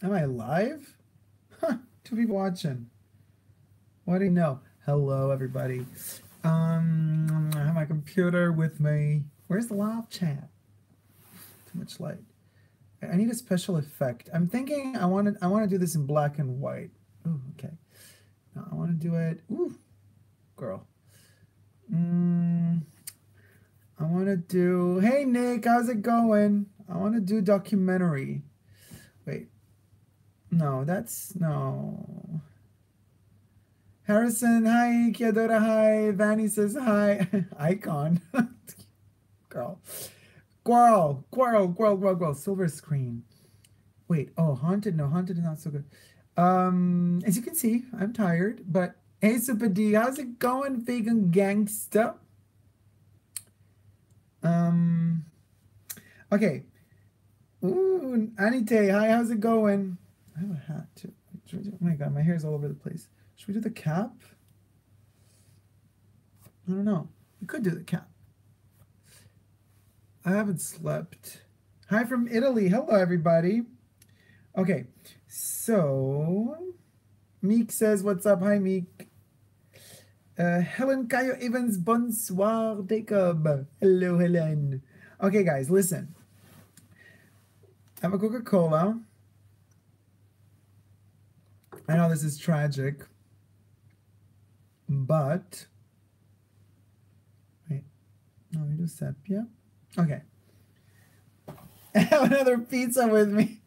Am I live? Huh, two people watching. What do you know? Hello, everybody. I have my computer with me. Where's the live chat? Too much light. I need a special effect. I'm thinking I want to do this in black and white. Ooh, okay. No, I want to do it. Ooh, girl. Mm, I want to do. Hey Nick, how's it going? I want to do documentary. Wait, no, that's no. Harrison, hi. Kiadora, hi. Vanny says hi. Icon. Girl. Squirrel. Silver screen. Wait, oh, haunted. No, haunted is not so good. As you can see, I'm tired, but hey, Super D, how's it going, vegan gangsta? Um, okay. Ooh, Anite, hi, how's it going? I have a hat too. Oh my god, my hair's all over the place. Should we do the cap? I don't know. We could do the cap. I haven't slept. Hi from Italy. Hello, everybody. Okay, so Meek says, "What's up?" Hi, Meek. Helen Cayo Evans, bonsoir, Dacob. Hello, Helen. Okay, guys, listen. I have a Coca-Cola. I know this is tragic, but wait, no, we do sepia. Okay, I have another pizza with me.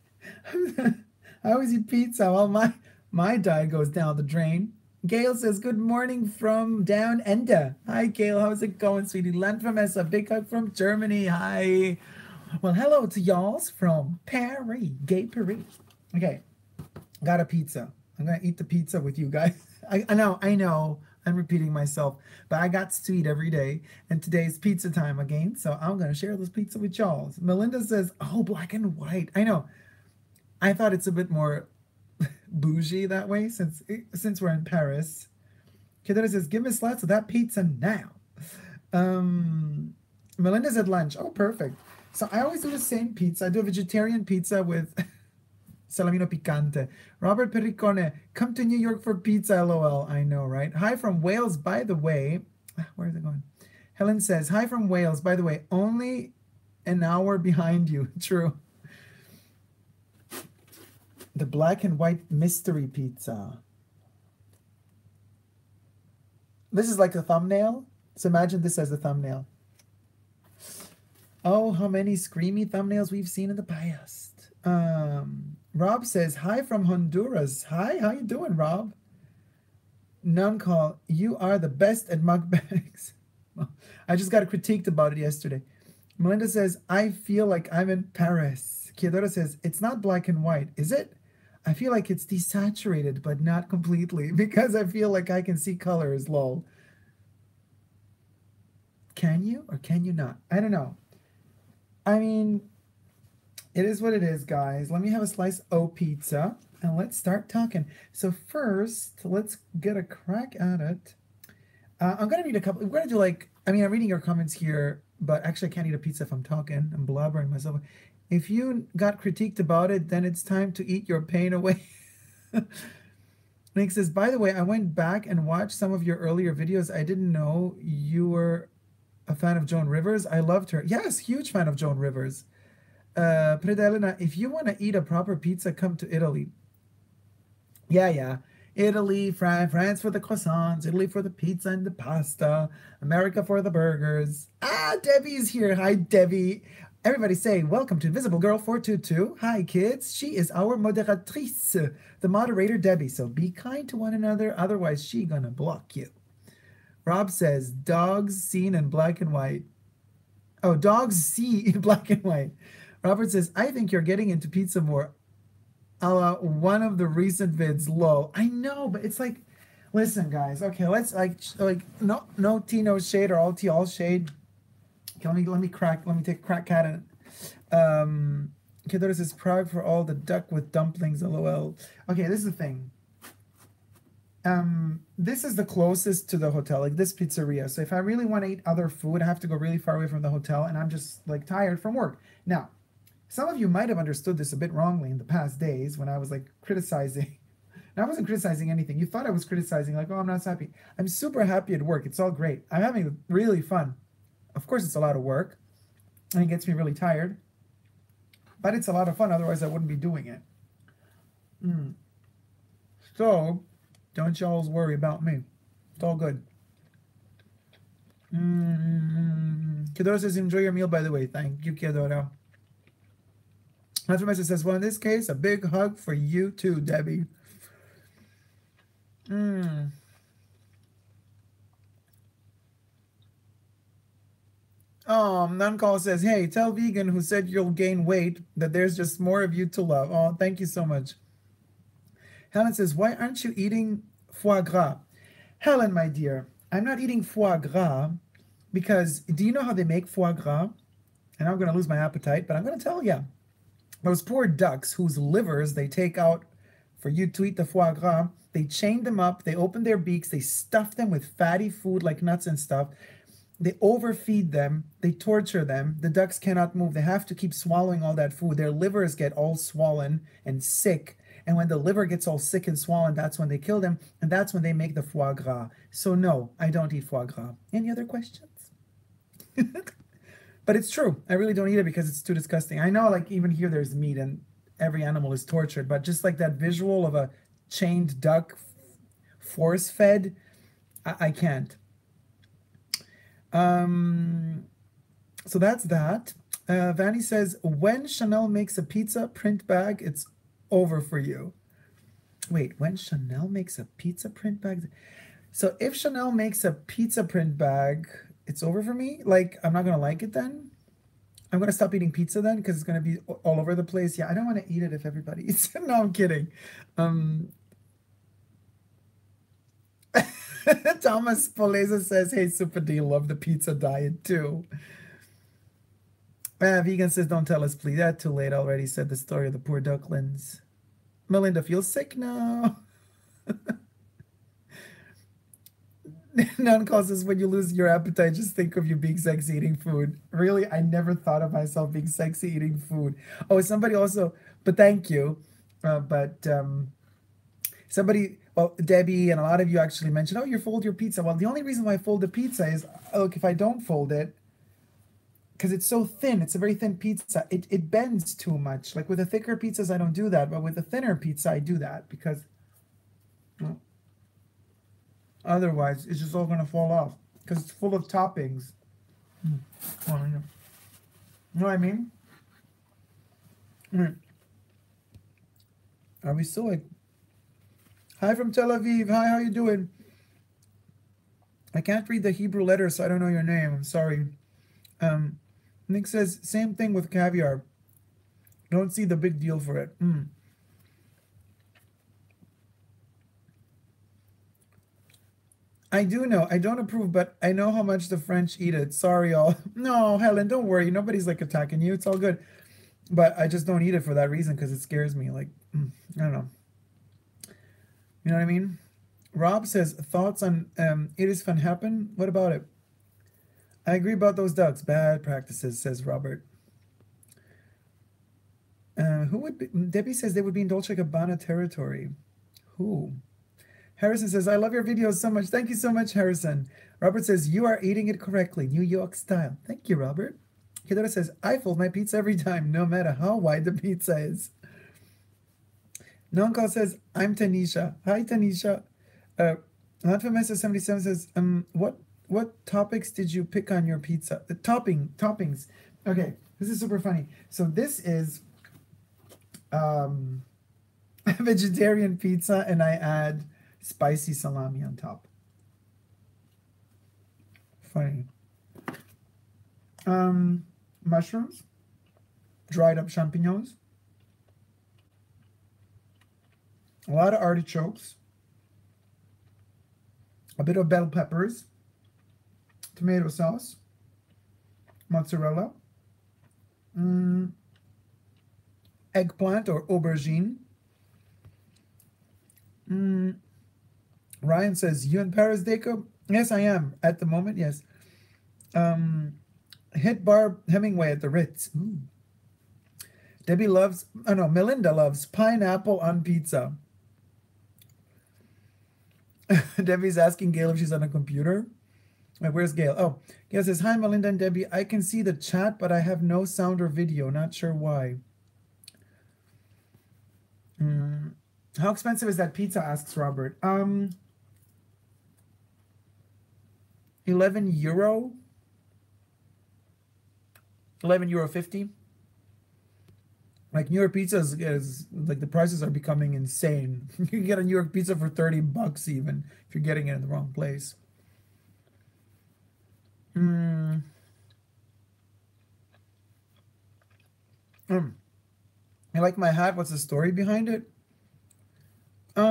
I always eat pizza while my diet goes down the drain. Gail says, "Good morning from down under." Hi, Gail. How's it going, sweetie? Landvermesse, a big hug from Germany. Hi. Well, hello to y'alls from Paris, gay Paris. Okay, got a pizza. I'm gonna eat the pizza with you guys. I know. I'm repeating myself, but I got to eat every day, and today's pizza time again. So I'm gonna share this pizza with y'all. Melinda says, "Oh, black and white." I know. I thought it's a bit more bougie that way since we're in Paris. Kedera says, "Give me a slice of that pizza now." Um, Melinda's at lunch. Oh, perfect. So I always do the same pizza. I do a vegetarian pizza with salamino picante. Robert Pericone, come to New York for pizza, lol. I know, right? Hi from Wales, by the way. Where is it going? Helen says, "Hi from Wales, by the way. Only an hour behind you." True. The black and white mystery pizza. This is like a thumbnail. So imagine this as a thumbnail. Oh, how many screamy thumbnails we've seen in the past. Rob says, "Hi from Honduras." Hi, how you doing, Rob? None call. You are the best at mukbangs. I just got critiqued about it yesterday. Melinda says, "I feel like I'm in Paris." Kiadora says, "It's not black and white, is it? I feel like it's desaturated, but not completely, because I feel like I can see colors, lol." Can you or can you not? I don't know. I mean, it is what it is, guys. Let me have a slice O pizza and let's start talking. So first, let's get a crack at it. I'm gonna read a couple. We're gonna do like, I mean, I'm reading your comments here, but actually, I can't eat a pizza if I'm talking. I'm blabbering myself. If you got critiqued about it, then it's time to eat your pain away. Nick says, "By the way, I went back and watched some of your earlier videos. I didn't know you were a fan of Joan Rivers. I loved her." Yes, huge fan of Joan Rivers. Preda Elena, if you want to eat a proper pizza, come to Italy. Yeah. Italy, France for the croissants, Italy for the pizza and the pasta, America for the burgers. Ah, Debbie's here. Hi, Debbie. Everybody say, "Welcome to Invisible Girl 422. Hi, kids. She is our moderatrice, the moderator, Debbie. So be kind to one another, otherwise she gonna block you." Rob says, "Dogs seen in black and white." Oh, dogs see in black and white. Robert says, "I think you're getting into pizza more. One of the recent vids, lol." I know, but it's like, listen, guys. Okay, let's like no tea, no shade, or all tea, all shade. Okay, let me take a crack at it. Kedora says, "Prague for all the duck with dumplings, lol." Okay, this is the thing. This is the closest to the hotel, like this pizzeria. So if I really want to eat other food, I have to go really far away from the hotel, and I'm just like tired from work. Now, some of you might have understood this a bit wrongly in the past days when I was like criticizing. And I wasn't criticizing anything. You thought I was criticizing, like, oh, I'm not happy. I'm super happy at work. It's all great. I'm having really fun. Of course, it's a lot of work, and it gets me really tired. But it's a lot of fun. Otherwise, I wouldn't be doing it. So, don't y'all worry about me. It's all good. Kedora says, enjoy your meal, by the way. Thank you, Kedora. Vanessa says, well, in this case, a big hug for you too, Debbie. Oh, Nuncall says, hey, tell vegan who said you'll gain weight that there's just more of you to love. Oh, thank you so much. Helen says, why aren't you eating foie gras? Helen, my dear, I'm not eating foie gras because do you know how they make foie gras? And I'm going to lose my appetite, but I'm going to tell you. Those poor ducks whose livers they take out for you to eat the foie gras, they chain them up, they open their beaks, they stuff them with fatty food like nuts and stuff. They overfeed them, they torture them. The ducks cannot move. They have to keep swallowing all that food. Their livers get all swollen and sick. And when the liver gets all sick and swollen, that's when they kill them. And that's when they make the foie gras. So no, I don't eat foie gras. Any other questions? But it's true. I really don't eat it because it's too disgusting. I know, like, even here there's meat and every animal is tortured. But just like that visual of a chained duck force-fed, I can't. So that's that. Vanny says, when Chanel makes a pizza print bag, it's over for you. Wait, when Chanel makes a pizza print bag? So if Chanel makes a pizza print bag, it's over for me? Like, I'm not going to like it then? I'm going to stop eating pizza then because it's going to be all over the place. Yeah, I don't want to eat it if everybody eats it. No, I'm kidding. Thomas Poleza says, hey, Super D, love the pizza diet too. Vegan says, don't tell us, please. Too late. I already said the story of the poor ducklings. Melinda feels sick now. None calls us when you lose your appetite. Just think of you being sexy eating food. Really, I never thought of myself being sexy eating food. Oh, somebody also, but thank you. Somebody, well, Debbie and a lot of you actually mentioned, oh, you fold your pizza. Well, the only reason why I fold the pizza is, look, if I don't fold it, because it's so thin, it's a very thin pizza, it bends too much. Like with the thicker pizzas, I don't do that. But with the thinner pizza, I do that because well, otherwise it's just all going to fall off because it's full of toppings. Oh, yeah. You know what I mean? Are we still like... Hi from Tel Aviv. Hi, how you doing? I can't read the Hebrew letters, so I don't know your name. I'm sorry. Nick says, same thing with caviar. Don't see the big deal for it. I do know. I don't approve, but I know how much the French eat it. Sorry, all. No, Helen, don't worry. Nobody's like attacking you. It's all good. But I just don't eat it for that reason because it scares me. Like, I don't know. You know what I mean? Rob says, thoughts on It Is Fun Happen? What about it? I agree about those ducks. Bad practices, says Robert. Who would be? Debbie says they would be in Dolce & Gabbana territory. Who? Harrison says, I love your videos so much. Thank you so much, Harrison. Robert says, you are eating it correctly. New York style. Thank you, Robert. Kedora says, I fold my pizza every time, no matter how wide the pizza is. Nonkal says, I'm Tanisha. Hi, Tanisha. Lanfamessa77 says, what topics did you pick on your pizza? The toppings. Okay, this is super funny. So this is a vegetarian pizza, and I add spicy salami on top. Funny. Mushrooms, dried up champignons, a lot of artichokes, a bit of bell peppers, tomato sauce, mozzarella, eggplant or aubergine. Ryan says, you in Paris, Dacob? Yes, I am. At the moment, yes. Hit Barb Hemingway at the Ritz. Ooh. Debbie loves, oh no, Melinda loves pineapple on pizza. Debbie's asking Gail if she's on a computer. Wait, where's Gail? Oh, Gail says, hi, Melinda and Debbie. I can see the chat, but I have no sound or video. Not sure why. How expensive is that pizza? Asks Robert. 11 euro. 11 euro 50. Like New York pizza is like the prices are becoming insane. You can get a New York pizza for 30 bucks even if you're getting it in the wrong place. I like my hat. What's the story behind it? I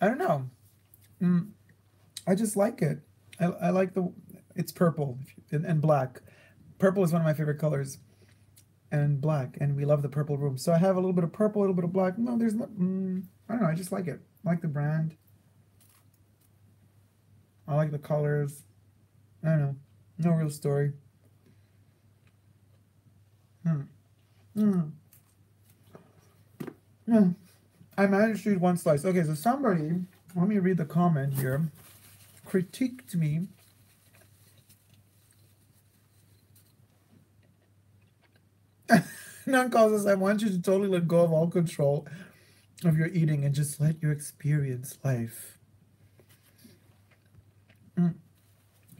don't know. I just like it. I like it's purple and black. Purple is one of my favorite colors. And black, and we love the purple room. So I have a little bit of purple, a little bit of black. No, there's not. I don't know. I just like it. I like the brand. I like the colors. I don't know. No real story. I managed to eat one slice. Okay, so somebody, let me read the comment here, critiqued me. None calls us. I want you to totally let go of all control of your eating and just let you experience life.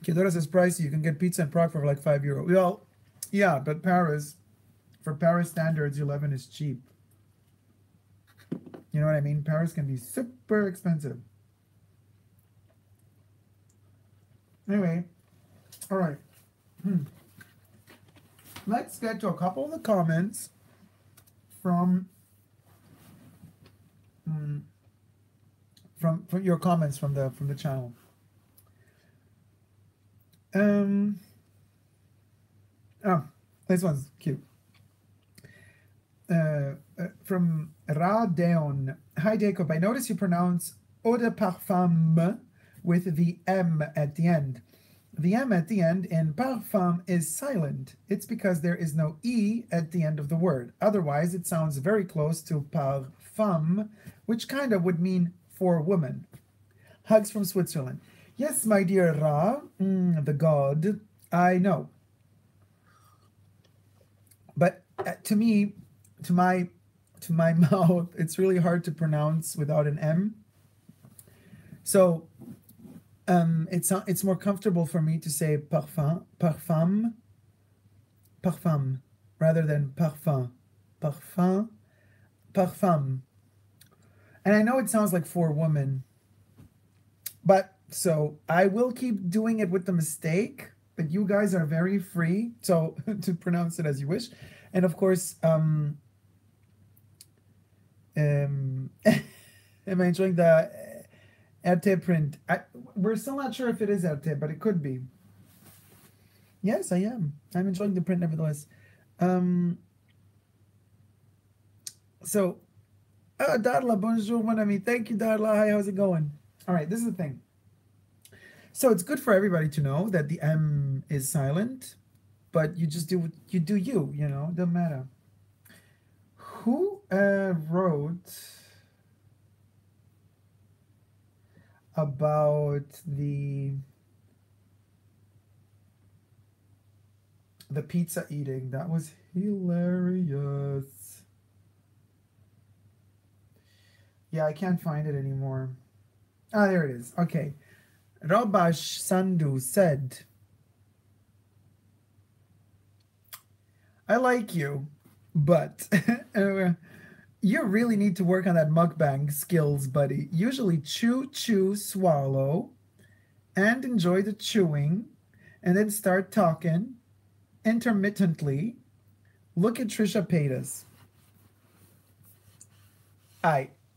Kidora says pricey. You can get pizza in Prague for like €5. Well, yeah, but Paris, for Paris standards, 11 is cheap. You know what I mean? Paris can be super expensive. Anyway, all right. Let's get to a couple of the comments from your comments from the channel. Oh, this one's cute. From Radeon. Hi, Dacob. I notice you pronounce eau de parfum with the M at the end. The M at the end in parfum is silent. It's because there is no E at the end of the word. Otherwise, it sounds very close to parfum, which kind of would mean for woman. Hugs from Switzerland. Yes, my dear Ra, the god, I know. But to me, to my mouth, it's really hard to pronounce without an M. So it's more comfortable for me to say parfum, rather than parfum, parfum. And I know it sounds like for woman, but so I will keep doing it with the mistake, but you guys are very free so to pronounce it as you wish. And of course, am I enjoying the RT print? We're still not sure if it is RT, but it could be. Yes, I am. I'm enjoying the print nevertheless. So, Darla, bonjour, mon ami. Thank you, Darla. Hi, how's it going? All right, this is the thing. So it's good for everybody to know that the M is silent, but you just do you, you know, doesn't matter. Who wrote about the pizza eating? That was hilarious. Yeah, I can't find it anymore. Ah, there it is. Okay. Robash Sandhu said, I like you, but you really need to work on that mukbang skills, buddy. Usually chew, chew, swallow, and enjoy the chewing, and then start talking intermittently. Look at Trisha Paytas.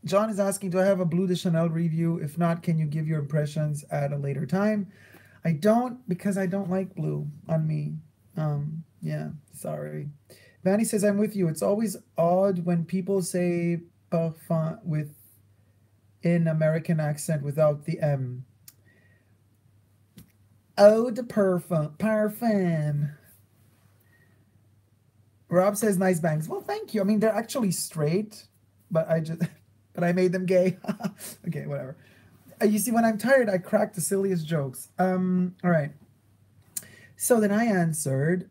John is asking, do I have a Bleu de Chanel review? If not, can you give your impressions at a later time? I don't, because I don't like blue on me. Yeah, sorry. Vanny says, I'm with you. It's always odd when people say parfum with an American accent without the M. Eau de parfum. Parfum. Rob says nice bangs. Well, thank you. I mean, they're actually straight, but I just, but I made them gay. Okay, whatever. You see, when I'm tired, I crack the silliest jokes. All right. So then I answered,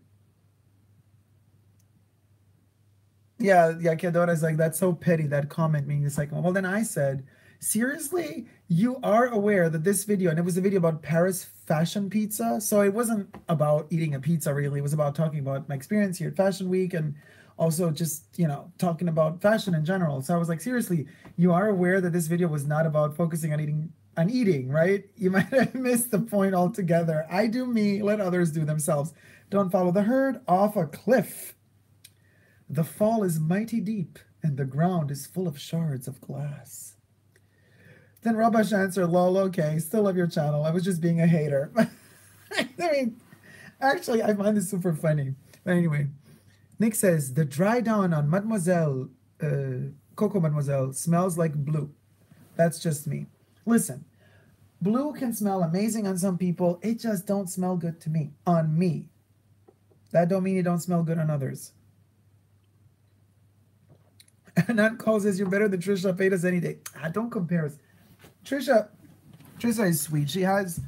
yeah, Kedora's like, that's so petty, that comment being the second one. Well, then I said, seriously, you are aware that this video, and it was a video about Paris fashion pizza. So it wasn't about eating a pizza, really. It was about talking about my experience here at Fashion Week and also just, talking about fashion in general. So I was like, seriously, you are aware that this video was not about focusing on eating, right? You might have missed the point altogether. I do me, let others do themselves. Don't follow the herd off a cliff. The fall is mighty deep, and the ground is full of shards of glass. Then Rabash answered, lol, okay, still love your channel. I was just being a hater. I mean, actually, I find this super funny. But anyway, Nick says, the dry down on Mademoiselle, Coco Mademoiselle, smells like blue. That's just me. Listen, blue can smell amazing on some people. It just don't smell good to me. On me. That don't mean it don't smell good on others. Nan calls says, you're better than Trisha Paytas any day. Don't compare us. Trisha is sweet. She's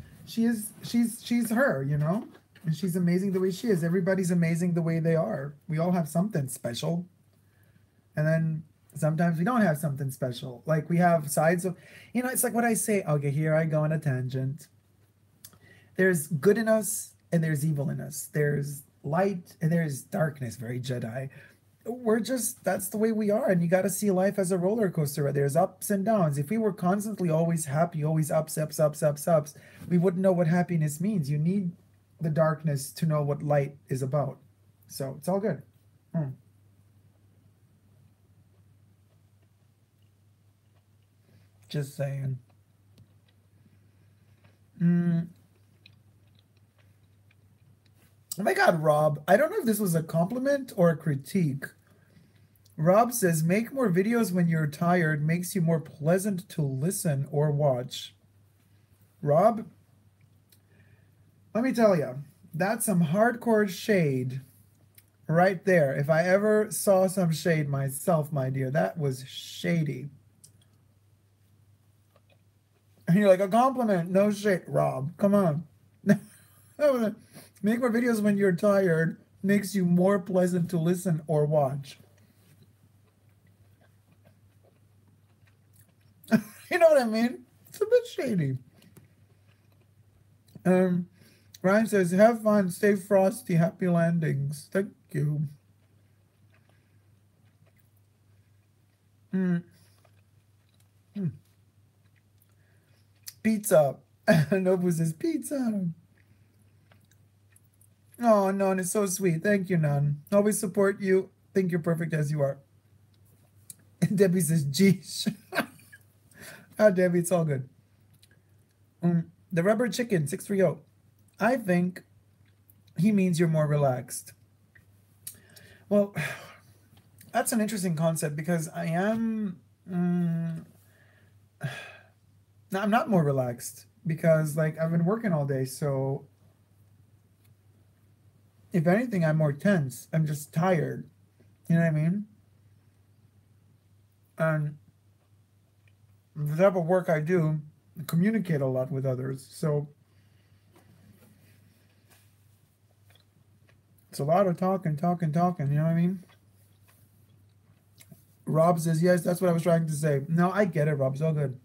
her, and she's amazing the way she is. Everybody's amazing the way they are. We all have something special. And then sometimes we don't have something special. Like we have sides of, it's like what I say. Okay, here I go on a tangent. There's good in us and there's evil in us. There's light and there's darkness, very Jedi. That's the way we are, and you got to see life as a roller coaster. There's ups and downs. If we were constantly always happy, always ups, we wouldn't know what happiness means. You need the darkness to know what light is about. So it's all good. Just saying. Oh my God, Rob. I don't know if this was a compliment or a critique. Rob says, make more videos when you're tired. Makes you more pleasant to listen or watch. Rob, let me tell you, that's some hardcore shade right there. If I ever saw some shade myself, my dear, that was shady. And you're like, a compliment, no shade. Rob, come on. Make more videos when you're tired. Makes you more pleasant to listen or watch. You know what I mean? It's a bit shady. Ryan says, have fun, stay frosty, happy landings. Thank you. Pizza. Nobu says, pizza. Oh, Nan, it's so sweet. Thank you, Nan. Always support you. Think you're perfect as you are. And Debbie says, geesh. Debbie, it's all good. The rubber chicken, 630. I think he means you're more relaxed. Well, that's an interesting concept because I am... no, I'm not more relaxed because, like, I've been working all day, so... If anything, I'm more tense. I'm just tired. You know what I mean? And the type of work I do, I communicate a lot with others. So it's a lot of talking. You know what I mean? Rob says, yes, that's what I was trying to say. No, I get it, Rob. It's all good.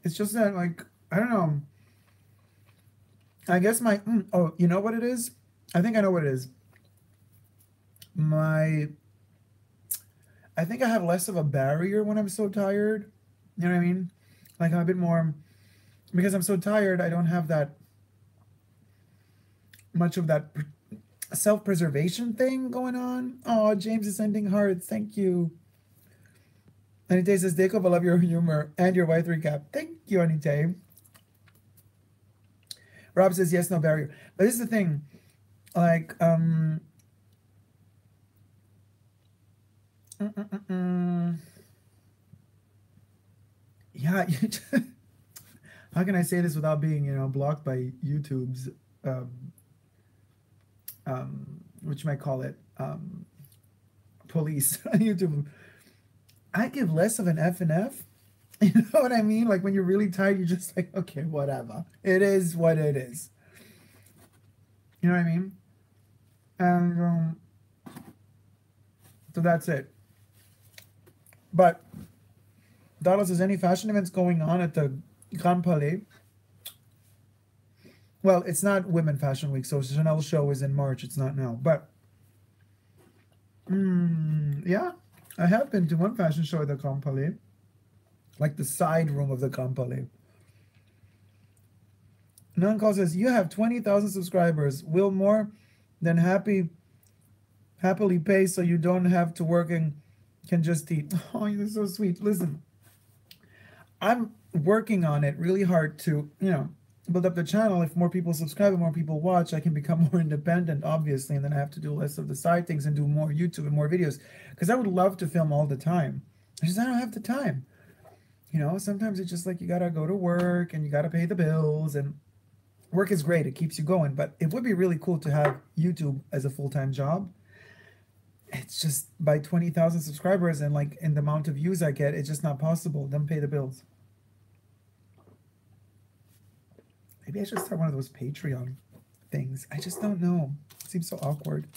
It's just that, like, I don't know. I guess my... oh, you know what it is? I think I know what it is. I think I have less of a barrier when I'm so tired. You know what I mean? Like I'm a bit more, because I'm so tired, I don't have that much of that self-preservation thing going on. Oh, James is sending hearts. Thank you. Anite says, Dacob, I love your humor and your white recap. Thank you, Anite. Rob says, yes, no barrier. But this is the thing. Like, yeah, how can I say this without being, blocked by YouTube's, which you might call it, police on YouTube. I give less of an F and F. You know what I mean? Like when you're really tired, you're just like, okay, whatever. It is what it is. You know what I mean? And so that's it. But Dallas, is any fashion events going on at the Grand Palais? Well, it's not Women Fashion Week, so Chanel show is in March. It's not now. But, yeah, I have been to one fashion show at the Grand Palais. Like the side room of the Grand Palais. Nankal says, you have 20,000 subscribers. Will more than happily pay so you don't have to work and can just eat. Oh, you're so sweet. Listen, I'm working on it really hard to, build up the channel. If more people subscribe and more people watch, I can become more independent, obviously, and then I have to do less of the side things and do more YouTube and more videos. Because I would love to film all the time. I don't have the time. Sometimes it's just like you gotta go to work and you gotta pay the bills, and work is great. It keeps you going, but it would be really cool to have YouTube as a full-time job. It's just by 20,000 subscribers and like in the amount of views I get, it's just not possible. Don't pay the bills. Maybe I should start one of those Patreon things. I just don't know. It seems so awkward.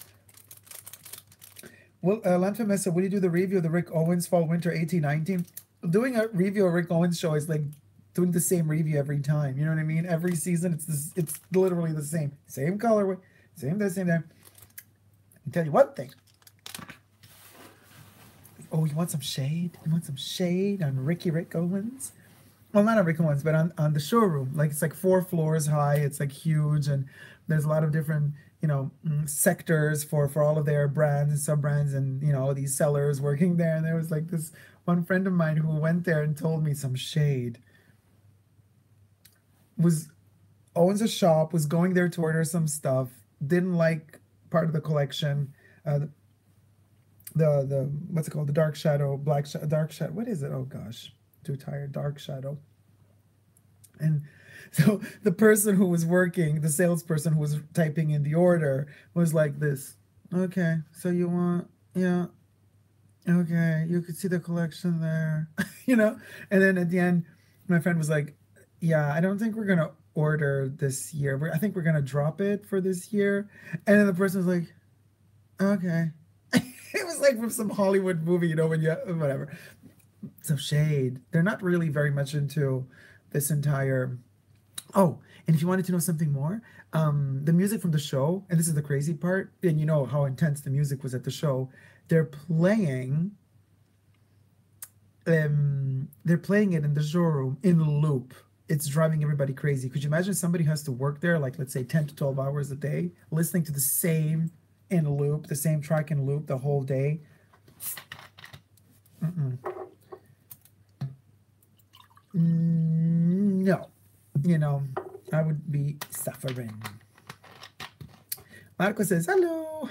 Well, Lanfamessa said, will you do the review of the Rick Owens Fall Winter 1819? Doing a review of Rick Owens show is like doing the same review every time. You know what I mean? Every season, it's literally the same. Same colorway, same this, same that. I'll tell you one thing. Oh, you want some shade? You want some shade on Rick Owens? Well, not on Rick Owens, but on the showroom. Like, it's like 4 floors high. It's like huge, and there's a lot of different, sectors for all of their brands and sub-brands, and, these sellers working there. And there was like this one friend of mine who went there and told me some shade. Owns a shop, was going there to order some stuff, didn't like part of the collection, the what's it called, the dark shadow, dark shadow, what is it? Oh gosh, too tired. Dark shadow. And so the person who was working, the salesperson who was typing in the order, was like this. Okay, so you want, yeah, okay, you could see the collection there. And then at the end, my friend was like, yeah, I don't think we're gonna order this year. I think we're gonna drop it for this year. And then the person was like, okay. It was like from some Hollywood movie, when you, whatever. So shade. They're not really very much into this entire. Oh, and if you wanted to know something more, the music from the show, and this is the crazy part, and you know how intense the music was at the show. They're playing it in the showroom in loop. It's driving everybody crazy. Could you imagine somebody has to work there, like let's say 10 to 12 hours a day, listening to the same in loop, the same track in loop the whole day? No, I would be suffering. Marco says hello.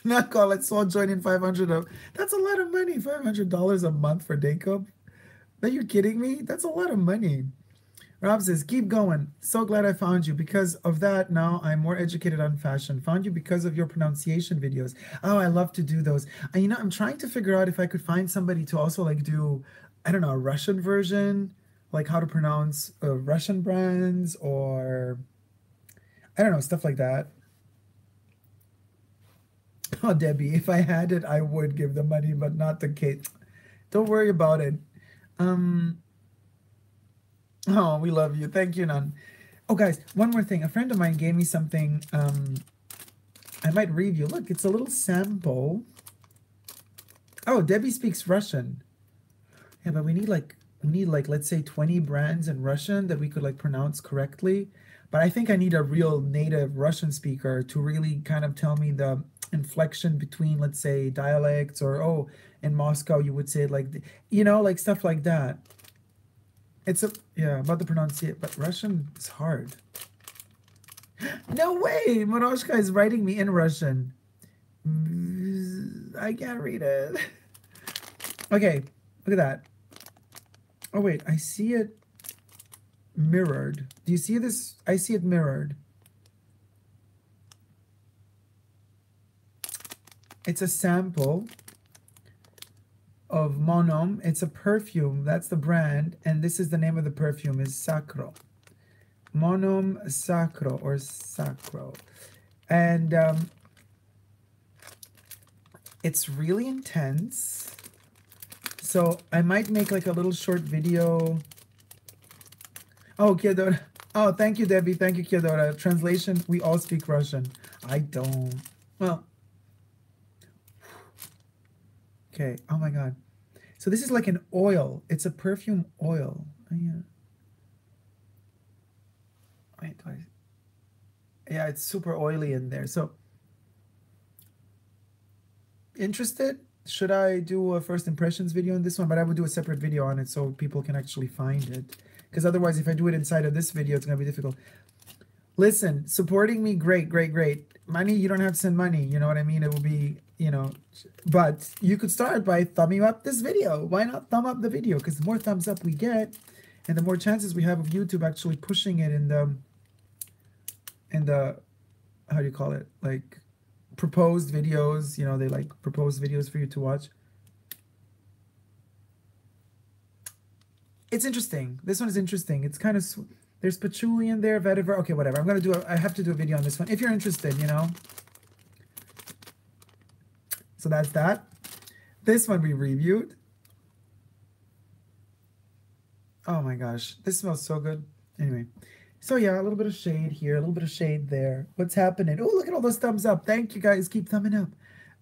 Not call it, so I'll join in 500. That's a lot of money. $500 a month for Dacob. Are you kidding me? That's a lot of money. Rob says, keep going. So glad I found you. Because of that, now I'm more educated on fashion. Found you because of your pronunciation videos. Oh, I love to do those. And, I'm trying to figure out if I could find somebody to also like do, I don't know, a Russian version, like how to pronounce Russian brands, or I don't know, stuff like that. Oh, Debbie, if I had it, I would give the money, but not the cake. Don't worry about it. Oh, we love you. Thank you, Nan. Oh, guys, one more thing. A friend of mine gave me something. I might review. Look, it's a little sample. Oh, Debbie speaks Russian. Yeah, but we need like, let's say 20 brands in Russian that we could like pronounce correctly. But I think I need a real native Russian speaker to really kind of tell me the inflection between, let's say, dialects, or, oh, in Moscow, you would say it like, like stuff like that. It's about the pronunciation, but Russian is hard. No way! Moroshka is writing me in Russian. I can't read it. Okay, look at that. Oh, wait, I see it mirrored. Do you see this? I see it mirrored. It's a sample of Mon Homme. It's a perfume. That's the brand. And this is the name of the perfume is Sacro. Mon Homme Sacro or Sacro. And it's really intense. So I might make like a little short video. Oh, Kiadora. Oh, thank you, Debbie. Thank you, Kiadora. Translation, we all speak Russian. I don't. Well. Okay. Oh my God. So this is like an oil. It's a perfume oil. Oh, yeah. Wait, yeah, it's super oily in there. So, interested? Should I do a first impressions video on this one? But I would do a separate video on it so people can actually find it. Because otherwise, if I do it inside of this video, it's going to be difficult. Listen, supporting me, great, great, great. Money, you don't have to send money. You know what I mean? It will be, you know, but you could start by thumbing up this video. Why not thumb up the video? Because the more thumbs up we get, and the more chances we have of YouTube actually pushing it in the, how do you call it? Like proposed videos, you know, they like proposed videos for you to watch. It's interesting. This one is interesting. It's kind of, there's patchouli in there, vetiver. Okay, whatever. I'm going to do I have to do a video on this one. If you're interested, you know. So that's that. This one we reviewed. Oh my gosh. This smells so good. Anyway. So yeah, a little bit of shade here, a little bit of shade there. What's happening? Oh, look at all those thumbs up. Thank you guys. Keep thumbing up.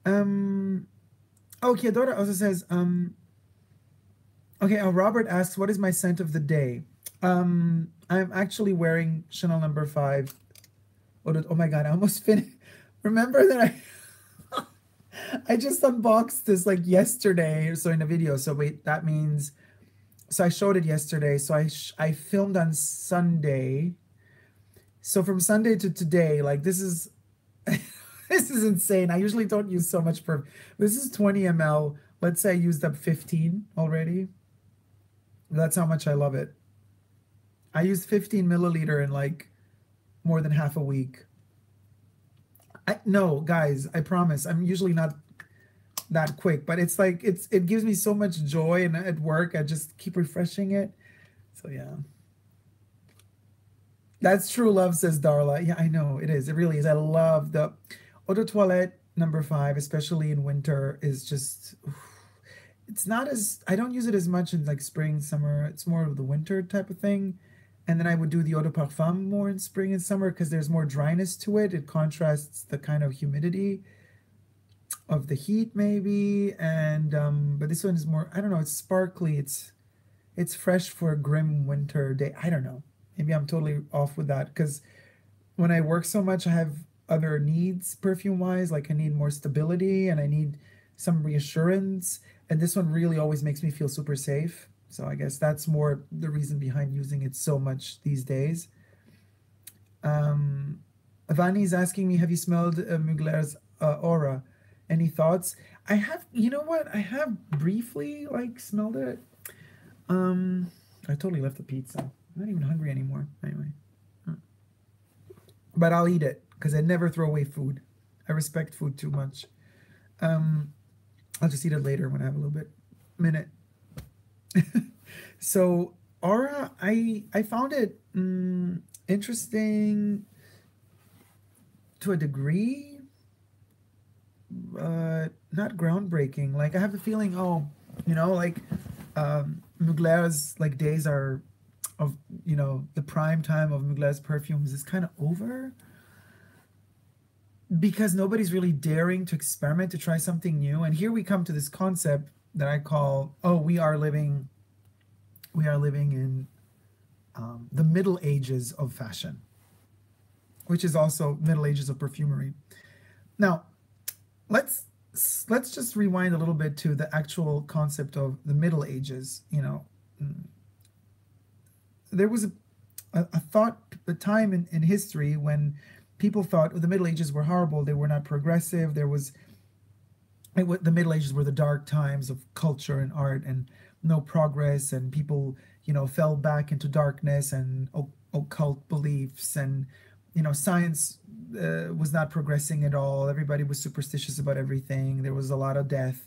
Oh, Kiadora also says, okay, Robert asks, what is my scent of the day? I'm actually wearing Chanel number 5. Oh my God, I almost finished. Remember that I just unboxed this like yesterday or so in a video. So wait, that means, so I showed it yesterday. So I filmed on Sunday. So from Sunday to today, like this is, this is insane. I usually don't use so much perfume. This is 20 ml. Let's say I used up 15 already. That's how much I love it. I used 15 milliliter in like more than half a week. No, guys, I promise. I'm usually not that quick, but it's like, it gives me so much joy, and at work, I just keep refreshing it. So yeah. That's true love, says Darla. Yeah, I know, it is. It really is. I love the Eau de Toilette number 5, especially in winter, is just, it's not as, I don't use it as much in like spring, summer. It's more of the winter type of thing. And then I would do the Eau de Parfum more in spring and summer because there's more dryness to it. It contrasts the kind of humidity of the heat maybe. And, but this one is more, I don't know, it's sparkly. It's fresh for a grim winter day. I don't know. Maybe I'm totally off with that because when I work so much, I have other needs perfume-wise. Like I need more stability and I need some reassurance. And this one really always makes me feel super safe. So I guess that's more the reason behind using it so much these days. Vani's asking me, have you smelled Mugler's Aura? Any thoughts? I have, you know what? I have briefly like smelled it. I totally left the pizza. I'm not even hungry anymore. Anyway. But I'll eat it because I never throw away food. I respect food too much. I'll just eat it later when I have a little minute. So Aura, I found it interesting to a degree, but not groundbreaking. Like I have the feeling, oh, you know, like Mugler's like days are of, you know, the prime time of Mugler's perfumes is kind of over because nobody's really daring to experiment, to try something new. And here we come to this concept that I call, oh, we are living in the Middle Ages of fashion, which is also Middle Ages of perfumery. Now, let's just rewind a little bit to the actual concept of the Middle Ages. You know, there was a time in history when people thought the Middle Ages were horrible. They were not progressive. The Middle Ages were the dark times of culture and art and no progress, and people, you know, fell back into darkness and occult beliefs, and science was not progressing at all. Everybody was superstitious about everything. There was a lot of death,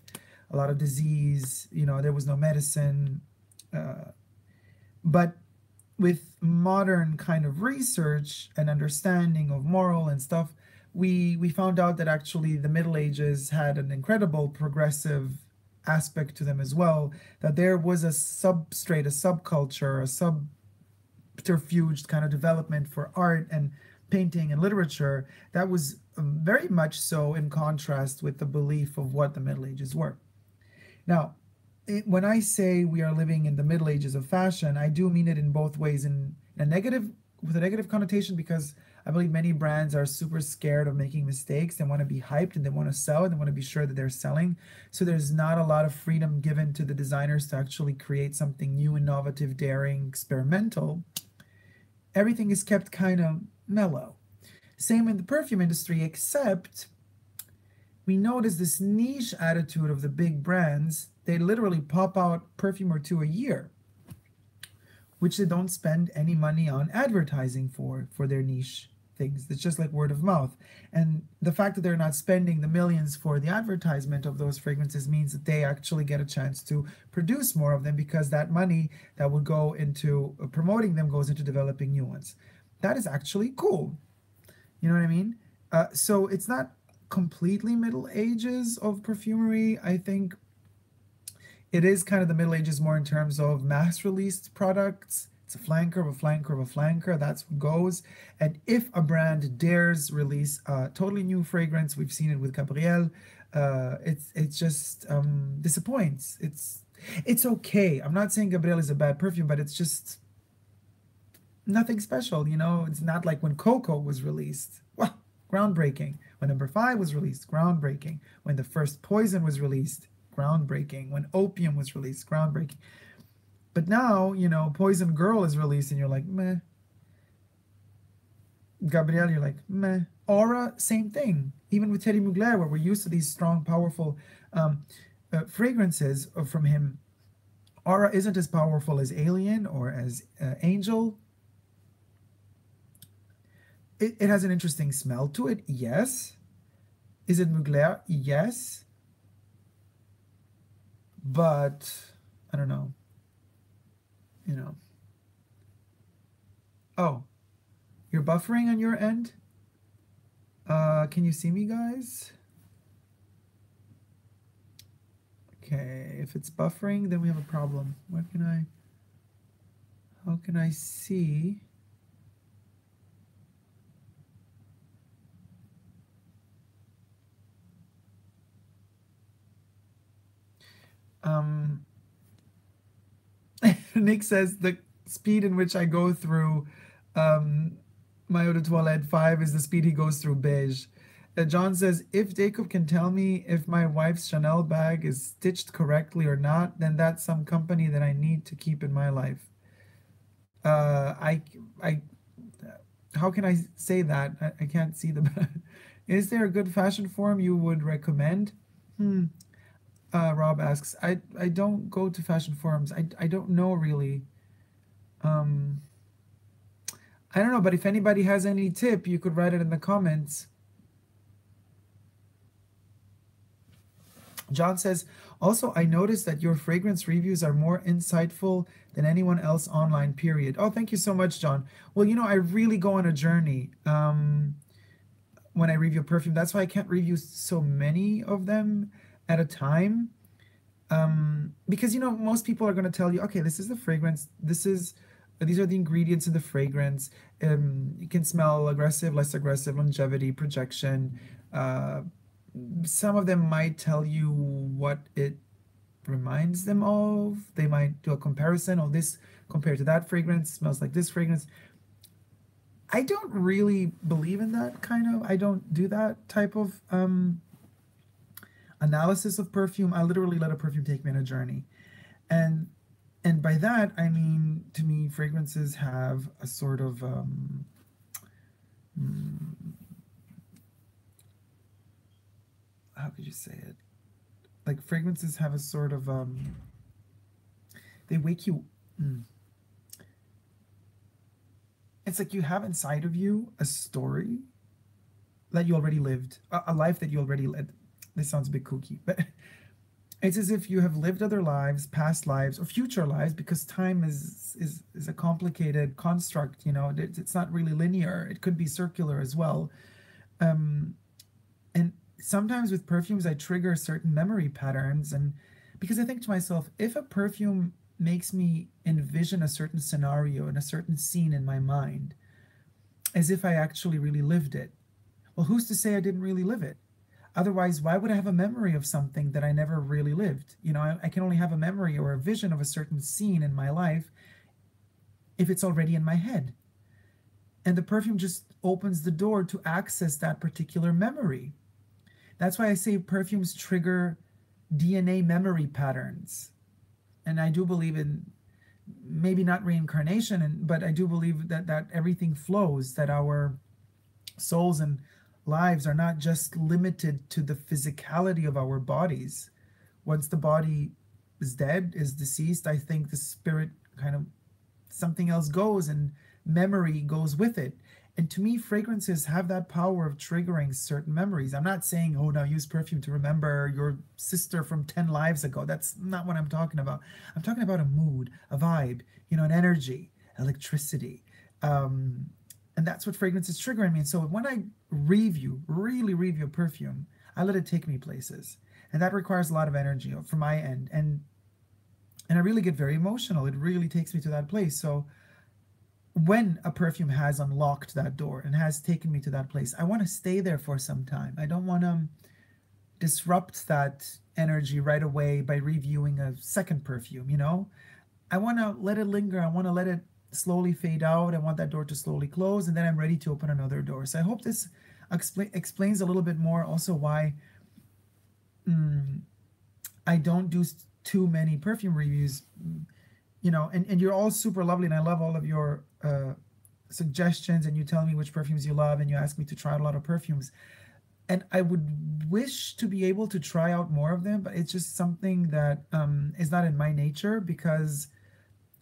a lot of disease. There was no medicine. But with modern kind of research and understanding of moral and stuff, we found out that actually the Middle Ages had an incredible progressive aspect to them as well. That there was a substrate, a subculture, a subterfuge kind of development for art and painting and literature that was very much so in contrast with the belief of what the Middle Ages were. Now, when I say we are living in the Middle Ages of fashion, I do mean it in both ways, with a negative connotation, because I believe many brands are super scared of making mistakes. They want to be hyped and they want to sell and they want to be sure that they're selling. So there's not a lot of freedom given to the designers to actually create something new, innovative, daring, experimental. Everything is kept kind of mellow. Same in the perfume industry, except we notice this niche attitude of the big brands. They literally pop out perfume or two a year, which they don't spend any money on advertising for their niche things. It's just like word of mouth. And the fact that they're not spending the millions for the advertisement of those fragrances means that they actually get a chance to produce more of them, because that money that would go into promoting them goes into developing new ones. That is actually cool. You know what I mean? So it's not completely Middle Ages of perfumery. I think it is kind of the Middle Ages more in terms of mass-released products. It's a flanker of a flanker of a flanker. That's what goes. And if a brand dares release a totally new fragrance, we've seen it with Gabrielle, it's just disappoints. It's okay. I'm not saying Gabrielle is a bad perfume, but it's just nothing special. It's not like when COCO was released. Wow, groundbreaking. When number 5 was released, groundbreaking. When the first Poison was released, groundbreaking. When Opium was released, groundbreaking. But now, Poison Girl is released and you're like, meh. Gabrielle, you're like, meh. Aura, same thing. Even with Thierry Mugler, where we're used to these strong, powerful fragrances from him, Aura isn't as powerful as Alien or as Angel. It has an interesting smell to it, yes. Is it Mugler? Yes. But, I don't know. Oh, you're buffering on your end? Can you see me, guys? Okay, if it's buffering, then we have a problem. How can I see? Nick says the speed in which I go through my eau de toilette 5 is the speed he goes through beige. John says, if Dacob can tell me if my wife's Chanel bag is stitched correctly or not, then that's some company that I need to keep in my life. How can I say that? I can't see the bag. Is there a good fashion forum you would recommend? Rob asks, I don't go to fashion forums. I don't know really. I don't know, but if anybody has any tip, you could write it in the comments. John says, also, I noticed that your fragrance reviews are more insightful than anyone else online, period. Oh, thank you so much, John. Well, I really go on a journey when I review perfume. That's why I can't review so many of them at a time. Because, most people are going to tell you, okay, this is the fragrance. These are the ingredients in the fragrance. You can smell aggressive, less aggressive, longevity, projection. Some of them might tell you what it reminds them of. They might do a comparison. Oh, this compared to that fragrance smells like this fragrance. I don't really believe in that kind of. I don't do that type of analysis of perfume. I literally let a perfume take me on a journey, and by that I mean, to me, fragrances have a sort of how could you say it? Like, fragrances have a sort of they wake you it's like you have inside of you a story that you already lived, a life that you already led. This sounds a bit kooky, but it's as if you have lived other lives, past lives, or future lives, because time is a complicated construct. You know, it's not really linear. It could be circular as well. Um, and sometimes with perfumes, I trigger certain memory patterns, and because I think to myself, if a perfume makes me envision a certain scenario and a certain scene in my mind, as if I actually really lived it, well, who's to say I didn't really live it? Otherwise, why would I have a memory of something that I never really lived? You know, I can only have a memory or a vision of a certain scene in my life if it's already in my head. And the perfume just opens the door to access that particular memory. That's why I say perfumes trigger DNA memory patterns. And I do believe in maybe not reincarnation, but I do believe that everything flows, that our souls and lives are not just limited to the physicality of our bodies. Once the body is dead, is deceased, I think the spirit kind of something else goes and memory goes with it. And to me, fragrances have that power of triggering certain memories. I'm not saying, oh, now use perfume to remember your sister from 10 lives ago. That's not what I'm talking about. I'm talking about a mood, a vibe, you know, an energy, electricity. And that's what fragrance is triggering me. And so when I really review perfume, I let it take me places. And that requires a lot of energy from my end. And I really get very emotional. It really takes me to that place. So when a perfume has unlocked that door and has taken me to that place, I want to stay there for some time. I don't want to disrupt that energy right away by reviewing a second perfume, you know? I want to let it linger. I want to let it slowly fade out. I want that door to slowly close, and then I'm ready to open another door. So I hope this explains a little bit more also why I don't do too many perfume reviews, you know, and you're all super lovely, and I love all of your suggestions, and you tell me which perfumes you love, and you ask me to try out a lot of perfumes. And I would wish to be able to try out more of them, but it's just something that is not in my nature, because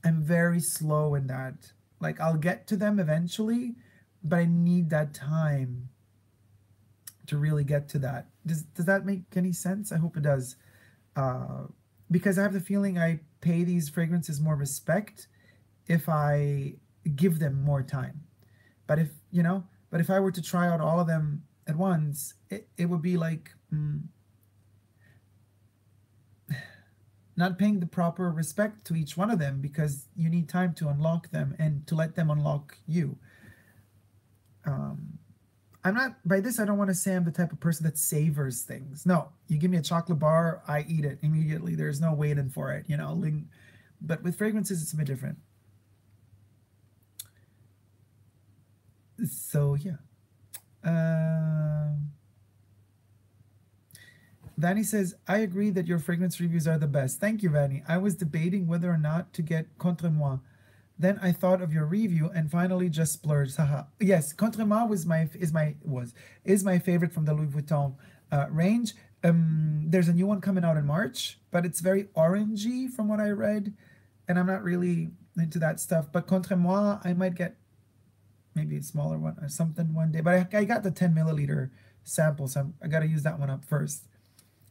I'm very slow in that. Like, I'll get to them eventually, but I need that time to really get to that. Does that make any sense? I hope it does. Because I have the feeling I pay these fragrances more respect if I give them more time. But if I were to try out all of them at once, it would be like not paying the proper respect to each one of them, because you need time to unlock them and to let them unlock you. I'm not, by this, I don't want to say I'm the type of person that savors things. No, you give me a chocolate bar, I eat it immediately. There's no waiting for it, you know. But with fragrances, it's a bit different. So, yeah. Vanny says, I agree that your fragrance reviews are the best. Thank you, Vanny. I was debating whether or not to get Contre Moi. Then I thought of your review and finally just splurged. Haha. Yes, Contre Moi is my favorite from the Louis Vuitton range. There's a new one coming out in March, but it's very orangey from what I read, and I'm not really into that stuff. But Contre Moi, I might get maybe a smaller one or something one day. But I got the 10 milliliter sample, so I got to use that one up first.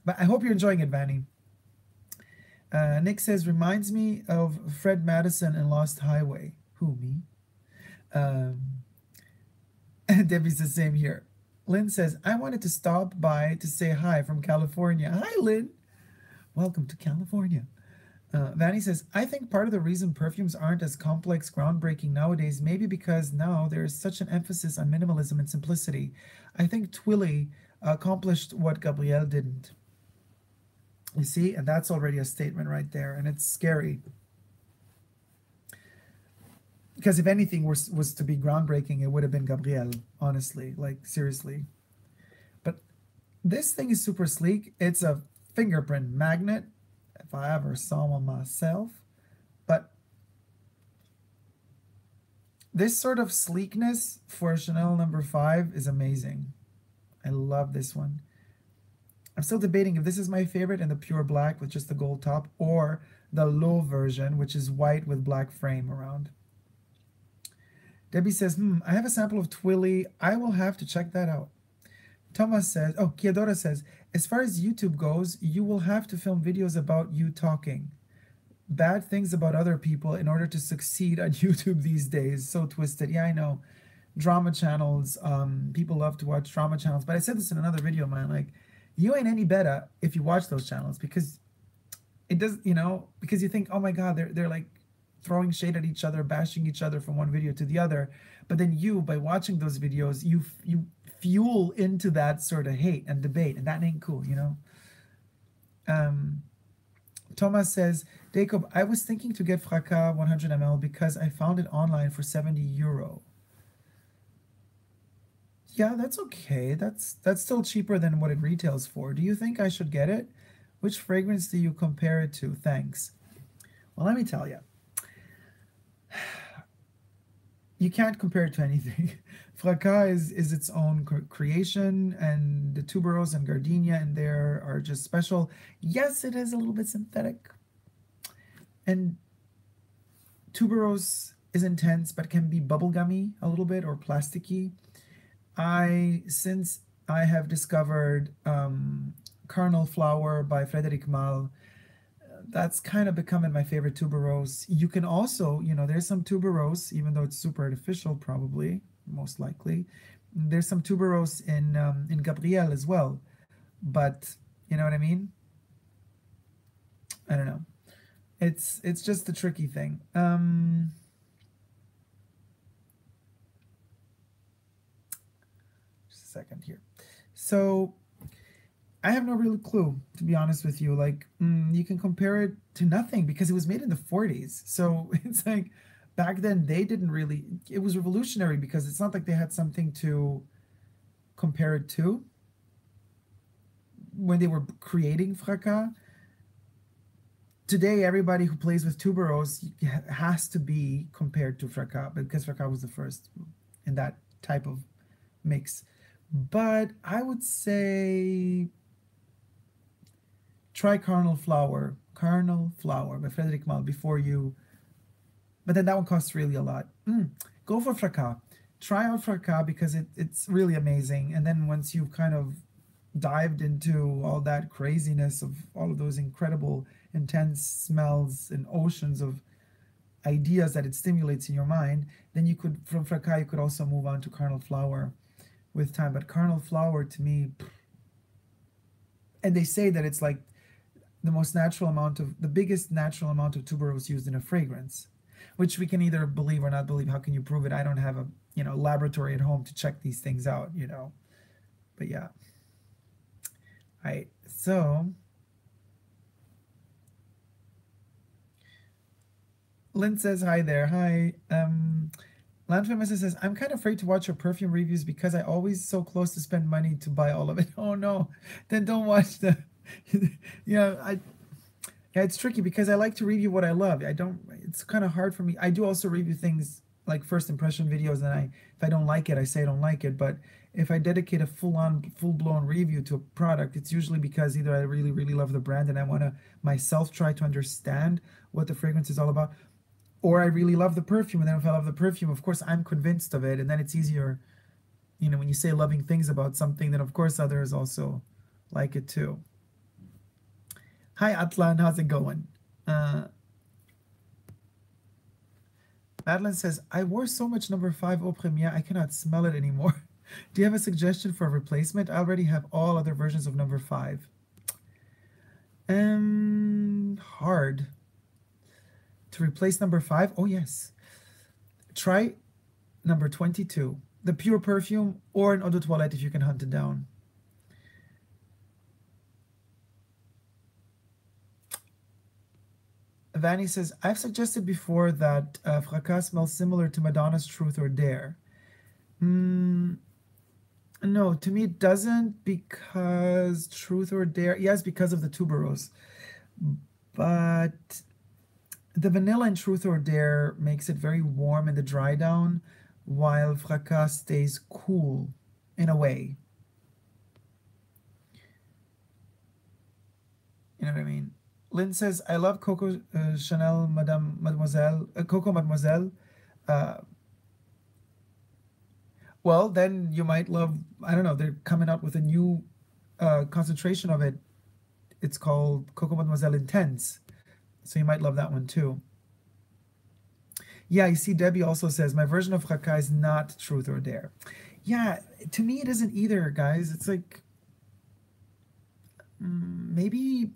But I hope you're enjoying it, Vanny. Nick says, reminds me of Fred Madison in Lost Highway. Who, me? Debbie says, same here. Lynn says, I wanted to stop by to say hi from California. Hi, Lynn. Welcome to California. Vanny says, I think part of the reason perfumes aren't as complex, groundbreaking nowadays, maybe because now there is such an emphasis on minimalism and simplicity. I think Twilly accomplished what Gabrielle didn't. You see, and that's already a statement right there, and it's scary. Because if anything was to be groundbreaking, it would have been Gabrielle, honestly, like seriously. But this thing is super sleek. It's a fingerprint magnet, if I ever saw one myself. But this sort of sleekness for Chanel No. 5 is amazing. I love this one. I'm still debating if this is my favorite in the pure black with just the gold top, or the low version, which is white with black frame around. Debbie says, I have a sample of Twilly. I will have to check that out. Thomas says, oh, Kiadora says, as far as YouTube goes, you will have to film videos about you talking bad things about other people in order to succeed on YouTube these days. So twisted. Yeah, I know. Drama channels, people love to watch drama channels. But I said this in another video, man. Like, you ain't any better if you watch those channels because it does, because you think, oh my God, they're like throwing shade at each other, bashing each other from one video to the other. But then you, by watching those videos, you fuel into that sort of hate and debate, and that ain't cool. Thomas says, Dacob, I was thinking to get FRACAS 100 ml because I found it online for €70. Yeah, that's okay. That's still cheaper than what it retails for. Do you think I should get it? Which fragrance do you compare it to? Thanks. Well, let me tell you. You can't compare it to anything. FRACAS is its own creation, and the tuberose and gardenia in there are just special. Yes, it is a little bit synthetic. And tuberose is intense, but can be bubblegummy a little bit or plasticky. Since I have discovered Carnal Flower by Frédéric Malle, that's kind of becoming my favorite tuberose. You can also, there's some tuberose, even though it's super artificial, probably, most likely. There's some tuberose in Gabrielle as well. But, you know what I mean? I don't know. It's just the tricky thing. Just a second here. So I have no real clue, to be honest with you. Like, you can compare it to nothing because it was made in the 40s. So it's like back then they didn't really, it was revolutionary because it's not like they had something to compare it to when they were creating FRACAS. Today, everybody who plays with tuberose has to be compared to FRACAS because FRACAS was the first in that type of mix. But I would say try Carnal Flower by Frédéric Malle before you. But then that one costs really a lot. Go for FRACAS. Try out FRACAS because it's really amazing. And then once you've kind of dived into all that craziness of all of those incredible intense smells and oceans of ideas that it stimulates in your mind, then you could, from FRACAS, you could also move on to Carnal Flower with time. But Carnal Flower, to me, and they say that it's like the biggest natural amount of tuberose used in a fragrance, which we can either believe or not believe. How can you prove it? I don't have a laboratory at home to check these things out, but yeah. All right, so Lynn says hi there. Hi. Landfamous says, I'm kind of afraid to watch your perfume reviews because I always so close to spend money to buy all of it. Oh no, then don't watch the yeah, it's tricky because I like to review what I love. It's kind of hard for me. I do also review things like first impression videos, and if I don't like it, I say I don't like it. But if I dedicate a full-blown review to a product, it's usually because either I really, really love the brand and I want to myself try to understand what the fragrance is all about, or I really love the perfume, and then if I love the perfume, of course, I'm convinced of it, and then it's easier, when you say loving things about something, then of course others also like it too. Hi, Atlan, how's it going? Madeline says, I wore so much number 5 Eau Première, I cannot smell it anymore. Do you have a suggestion for a replacement? I already have all other versions of number 5. Hard. To replace number 5? Oh, yes. Try number 22. The pure perfume or an eau de toilette if you can hunt it down. Vanny says, I've suggested before that FRACAS smells similar to Madonna's Truth or Dare. No, to me it doesn't, because Truth or Dare, yes, because of the tuberose. But the vanilla in Truth or Dare makes it very warm in the dry down, while FRACAS stays cool in a way. You know what I mean? Lynn says, I love Coco Chanel Mademoiselle. Well, then you might love, I don't know, they're coming out with a new concentration of it. It's called Coco Mademoiselle Intense. So you might love that one too. Yeah, you see, Debbie also says, my version of Fracas is not Truth or Dare. Yeah, to me it isn't either, guys. It's like, maybe,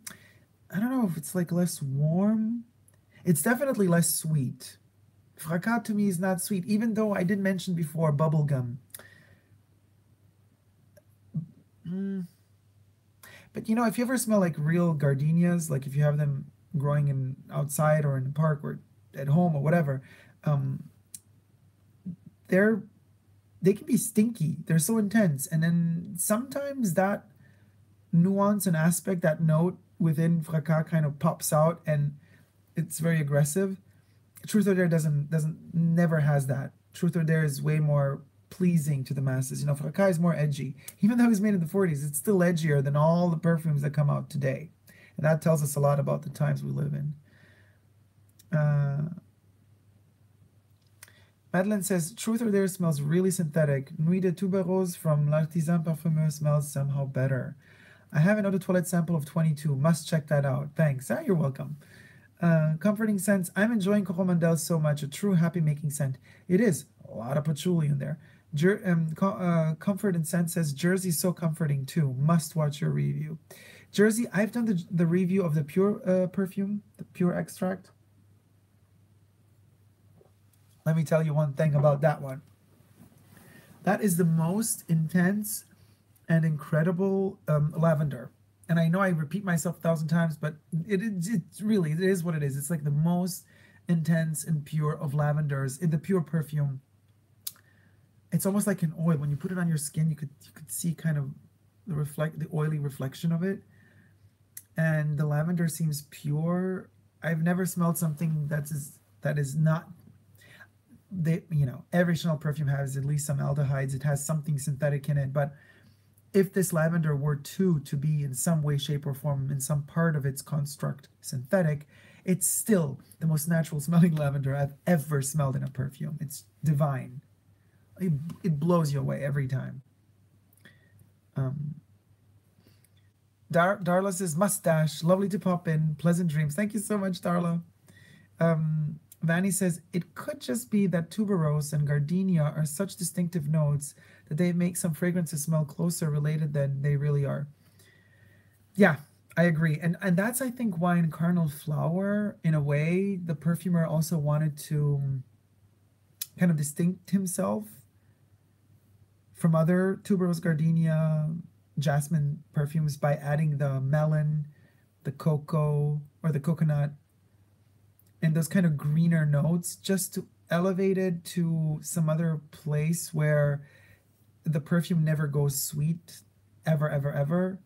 I don't know if it's like less warm. It's definitely less sweet. Fracas to me is not sweet, even though I did mention before bubblegum. But you know, if you ever smell like real gardenias, like if you have them growing in outside or in the park or at home or whatever, um, they're they can be stinky. They're so intense, and then sometimes that nuance and aspect, that note within Fracas kind of pops out, and it's very aggressive. Truth or Dare doesn't never has that. Truth or Dare is way more pleasing to the masses. You know, Fracas is more edgy. Even though it was made in the 40s, it's still edgier than all the perfumes that come out today. And that tells us a lot about the times we live in. Madeline says, Truth or Dare smells really synthetic. Nuit de Tuberose from L'Artisan Parfumeur smells somehow better. I have another toilette sample of 22. Must check that out. Thanks. You're welcome. Comforting scents. I'm enjoying Coco Mandel so much. A true happy making scent. It is. A lot of patchouli in there. Comfort and Scent says, Jersey's so comforting too. Must watch your review. Jersey, I've done the review of the pure perfume, the pure extract. Let me tell you one thing about that one. That is the most intense and incredible lavender. And I know I repeat myself 1,000 times, but it really, it is what it is. It's like the most intense and pure of lavenders in the pure perfume. It's almost like an oil. When you put it on your skin, you could see kind of the oily reflection of it. And the lavender seems pure. I've never smelled something that is not. You know, every Chanel perfume has at least some aldehydes. It has something synthetic in it, but if this lavender were to be in some way, shape, or form, in some part of its construct synthetic, it's still the most natural smelling lavender I've ever smelled in a perfume. It's divine. It blows you away every time. Darla says, mustache, lovely to pop in, pleasant dreams. Thank you so much, Darla. Vanny says, it could just be that tuberose and gardenia are such distinctive notes that they make some fragrances smell closer related than they really are. Yeah, I agree. And that's, I think, why in Carnal Flower, in a way, the perfumer also wanted to kind of distinct himself from other tuberose, gardenia, jasmine perfumes by adding the melon, the cocoa, or the coconut, and those kind of greener notes, just to elevate it to some other place where the perfume never goes sweet, ever, ever, ever.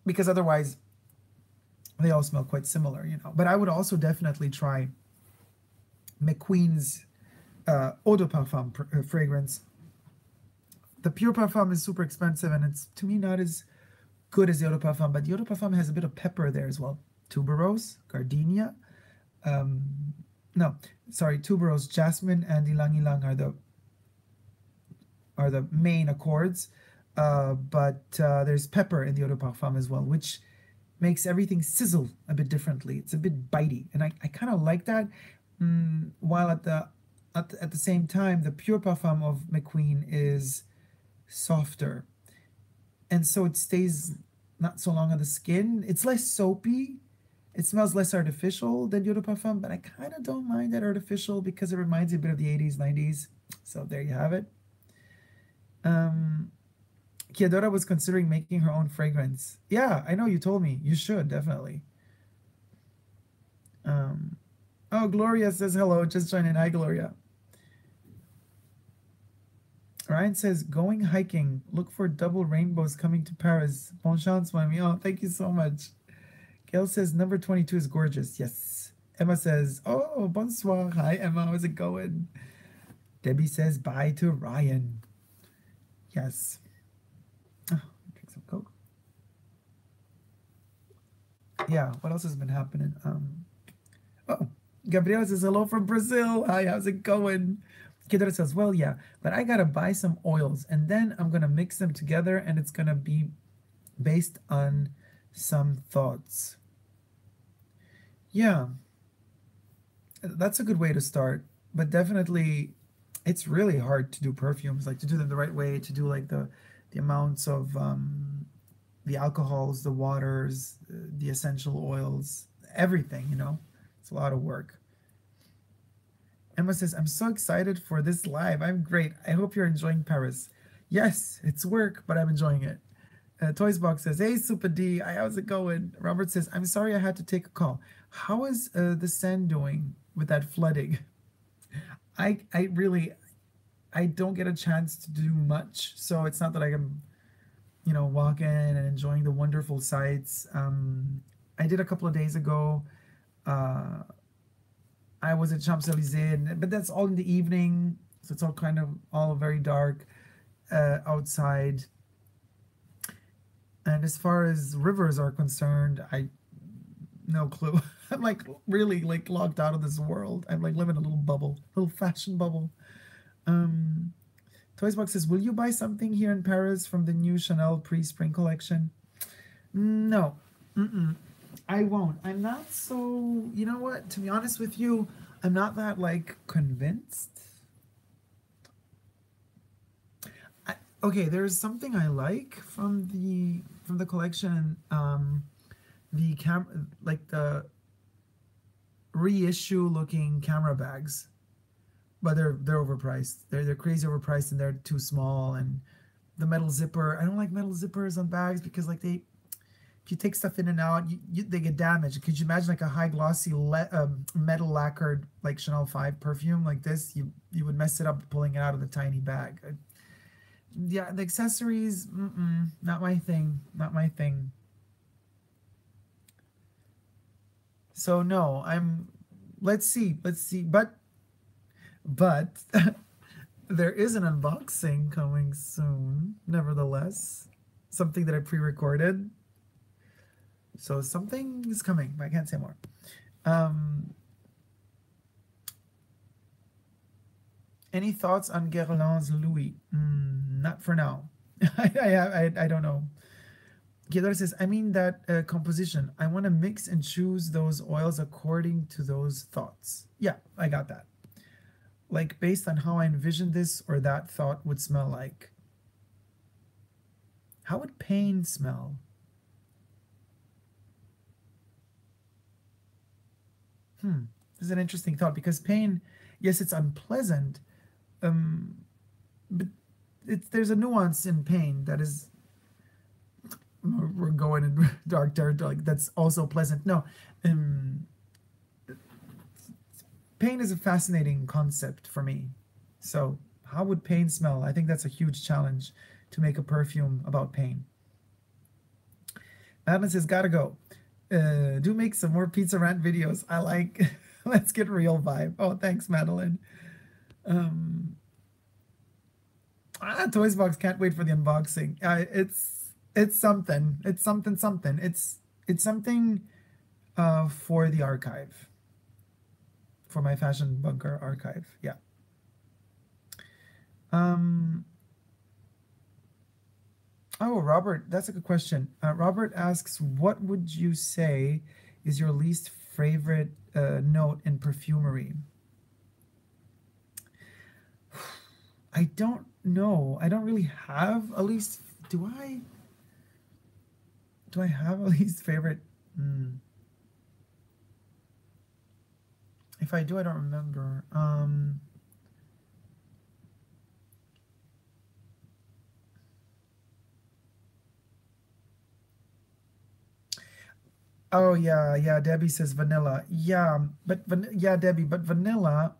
Because otherwise, they all smell quite similar, you know. But I would also definitely try McQueen's Eau de Parfum fragrance. The Pure Parfum is super expensive, and it's, to me, not as good as the Eau de Parfum, but the Eau de Parfum has a bit of pepper there as well. Tuberose, gardenia, tuberose, jasmine, and ylang ylang are the main accords, but there's pepper in the Eau de Parfum as well, which makes everything sizzle a bit differently. It's a bit bitey, and I kind of like that. While at the same time, the Pure Parfum of McQueen is softer, and so it stays not so long on the skin. It's less soapy. It smells less artificial than Eau de Parfum, but I kind of don't mind that artificial because it reminds you a bit of the 80s, 90s. So there you have it. Kiadora was considering making her own fragrance. Yeah, I know, you told me. You should, definitely. Oh, Gloria says hello. Just joined in. Hi, Gloria. Ryan says, going hiking. Look for double rainbows coming to Paris. Bon chance, mommy. Oh, thank you so much. Gail says, number 22 is gorgeous. Yes. Emma says, oh, bonsoir. Hi, Emma. How's it going? Debbie says, bye to Ryan. Yes. Oh, drink some Coke. Yeah, what else has been happening? Oh, Gabriela says, hello from Brazil. Hi, how's it going? Kidra says, well, yeah, but I gotta buy some oils and then I'm gonna mix them together and it's gonna be based on some thoughts. Yeah, that's a good way to start, but definitely it's really hard to do perfumes, like to do them the right way, to do like the amounts of the alcohols, the waters, the essential oils, everything, you know. It's a lot of work. Emma says, I'm so excited for this live. I'm great. I hope you're enjoying Paris. Yes, it's work, but I'm enjoying it. Toys Box says, hey, Super D, how's it going? Robert says, I'm sorry I had to take a call. How is the Seine doing with that flooding? I really, I don't get a chance to do much. So it's not that I can, you know, walk in and enjoying the wonderful sights. I did a couple of days ago. I was at Champs-Élysées, but that's all in the evening. So it's all kind of all very dark outside. And as far as rivers are concerned, I no clue. I'm like really like locked out of this world. I'm like living in a little bubble, little fashion bubble. Um, Toysbox says, will you buy something here in Paris from the new Chanel pre-spring collection? No. Mm-mm. I won't. I'm not so, you know what? To be honest with you, I'm not that like convinced. Okay, there's something I like from the collection. The like the reissue looking camera bags, but they're overpriced. They're crazy overpriced and they're too small. And the metal zipper, I don't like metal zippers on bags because like they, if you take stuff in and out, they get damaged. Could you imagine like a high glossy metal lacquered like Chanel 5 perfume like this? You would mess it up pulling it out of the tiny bag. Yeah, the accessories, not my thing. Not my thing. So no, let's see. But there is an unboxing coming soon, nevertheless. Something that I pre-recorded. So something is coming, but I can't say more. Any thoughts on Guerlain's Louis? Not for now. I don't know. Guillermo says, I mean that composition. I want to mix and choose those oils according to those thoughts. Yeah, I got that. Like based on how I envisioned this or that thought would smell like. How would pain smell? This is an interesting thought because pain, yes, it's unpleasant, but there's a nuance in pain that is, we're going in dark territory, like that's also pleasant. No, pain is a fascinating concept for me. So how would pain smell? I think that's a huge challenge to make a perfume about pain. Madeline says, gotta go. Do make some more pizza rant videos. I like, let's get real vibe. Oh, thanks, Madeline. Toys Box can't wait for the unboxing. It's something. It's something something. It's something for the archive. For my Fashion Bunker archive. Yeah. Oh, Robert, that's a good question. Robert asks, what would you say is your least favorite note in perfumery? I don't know. I don't really have a least. Do I? Do I have a least favorite? If I do, I don't remember. Oh yeah, yeah. Debbie says vanilla. Yeah, but yeah, Debbie, but vanilla.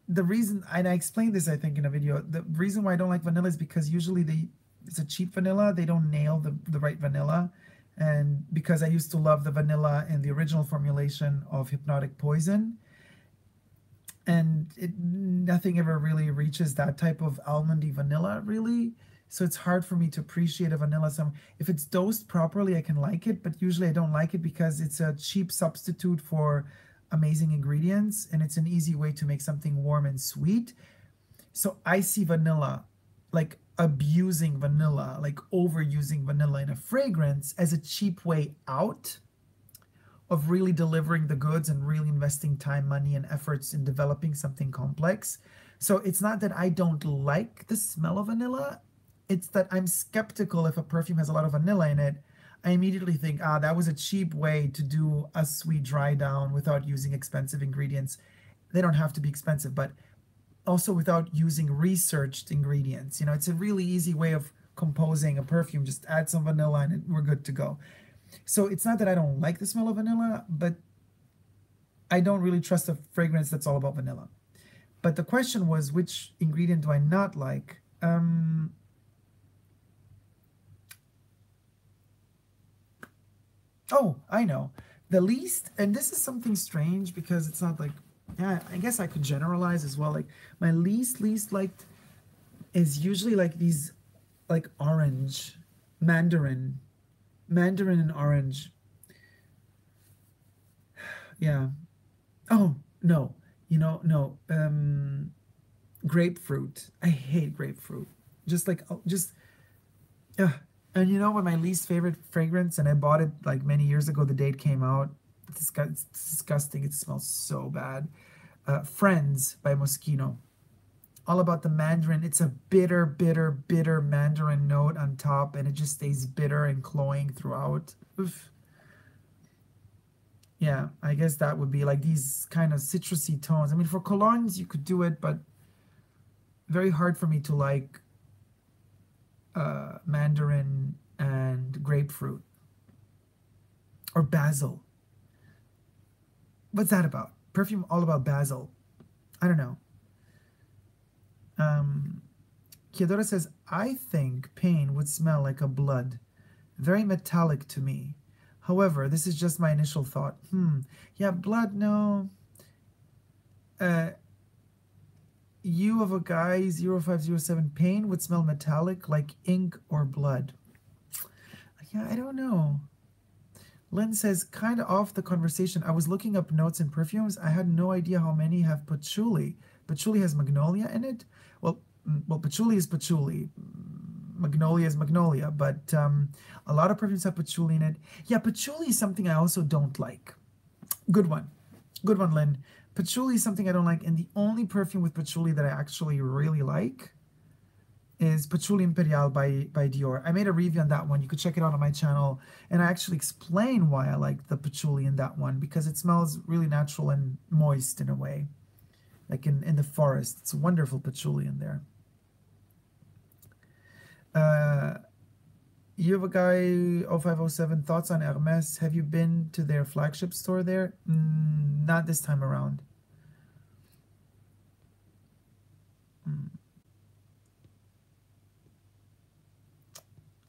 The reason, and I explained this, I think, in a video. The reason why I don't like vanilla is because usually it's a cheap vanilla. They don't nail the right vanilla, and because I used to love the vanilla in the original formulation of Hypnotic Poison, and nothing ever really reaches that type of almondy vanilla, really. So it's hard for me to appreciate a vanilla. If it's dosed properly, I can like it, but usually I don't like it because it's a cheap substitute for amazing ingredients, and it's an easy way to make something warm and sweet. So I see vanilla, like abusing vanilla, like overusing vanilla in a fragrance as a cheap way out of really delivering the goods and really investing time, money, and efforts in developing something complex. So it's not that I don't like the smell of vanilla, it's that I'm skeptical if a perfume has a lot of vanilla in it. I immediately think, that was a cheap way to do a sweet dry down without using expensive ingredients. They don't have to be expensive, but also without using researched ingredients. You know, it's a really easy way of composing a perfume. Just add some vanilla and we're good to go. So it's not that I don't like the smell of vanilla, but I don't really trust a fragrance that's all about vanilla. But the question was, which ingredient do I not like? Oh, I know. The least, and this is something strange because it's not like, yeah, I guess I could generalize as well. Like my least liked is usually like these, like orange, mandarin and orange. Yeah. Oh, no. No. Grapefruit. I hate grapefruit. Just like, oh, just, yeah. And you know what my least favorite fragrance, and I bought it like many years ago, the day it came out. It's disgusting. It smells so bad. Friends by Moschino. All about the mandarin. It's a bitter mandarin note on top, and it just stays bitter and cloying throughout. Oof. Yeah, I guess that would be like these kind of citrusy tones. I mean, for colognes, you could do it, but very hard for me to like mandarin and grapefruit or basil. What's that about? Perfume all about basil. I don't know. Kiadora says, I think pain would smell like a blood. Very metallic to me. However, this is just my initial thought. Yeah, blood, no. You of a guy, 0507, pain would smell metallic like ink or blood. Yeah, I don't know. Lynn says, kind of off the conversation. I was looking up notes in perfumes. I had no idea how many have patchouli. Patchouli has magnolia in it. Well, patchouli is patchouli. Magnolia is magnolia. But a lot of perfumes have patchouli in it. Yeah, patchouli is something I also don't like. Good one. Good one, Lynn. Patchouli is something I don't like. And the only perfume with patchouli that I actually really like is Patchouli Imperial by Dior. I made a review on that one. You could check it out on my channel. And I actually explain why I like the patchouli in that one. Because it smells really natural and moist in a way. Like in the forest. It's a wonderful patchouli in there. You have a guy, 0507, thoughts on Hermes. Have you been to their flagship store there? Not this time around.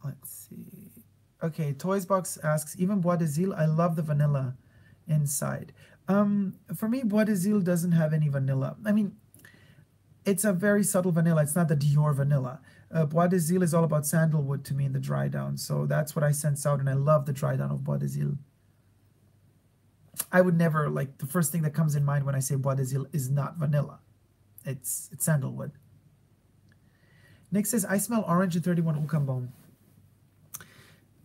Let's see. Okay, Toys Box asks, even Bois d'Azil, I love the vanilla inside. For me, Bois d'Azil doesn't have any vanilla. I mean, it's a very subtle vanilla. It's not the Dior vanilla. Bois d'Azil is all about sandalwood to me in the dry down. So that's what I sense out, and I love the dry down of Bois d'Azil. I would never, like, the first thing that comes in mind when I say Bois d'Azil is not vanilla. It's sandalwood. Nick says, I smell orange in 31 Rue Cambon.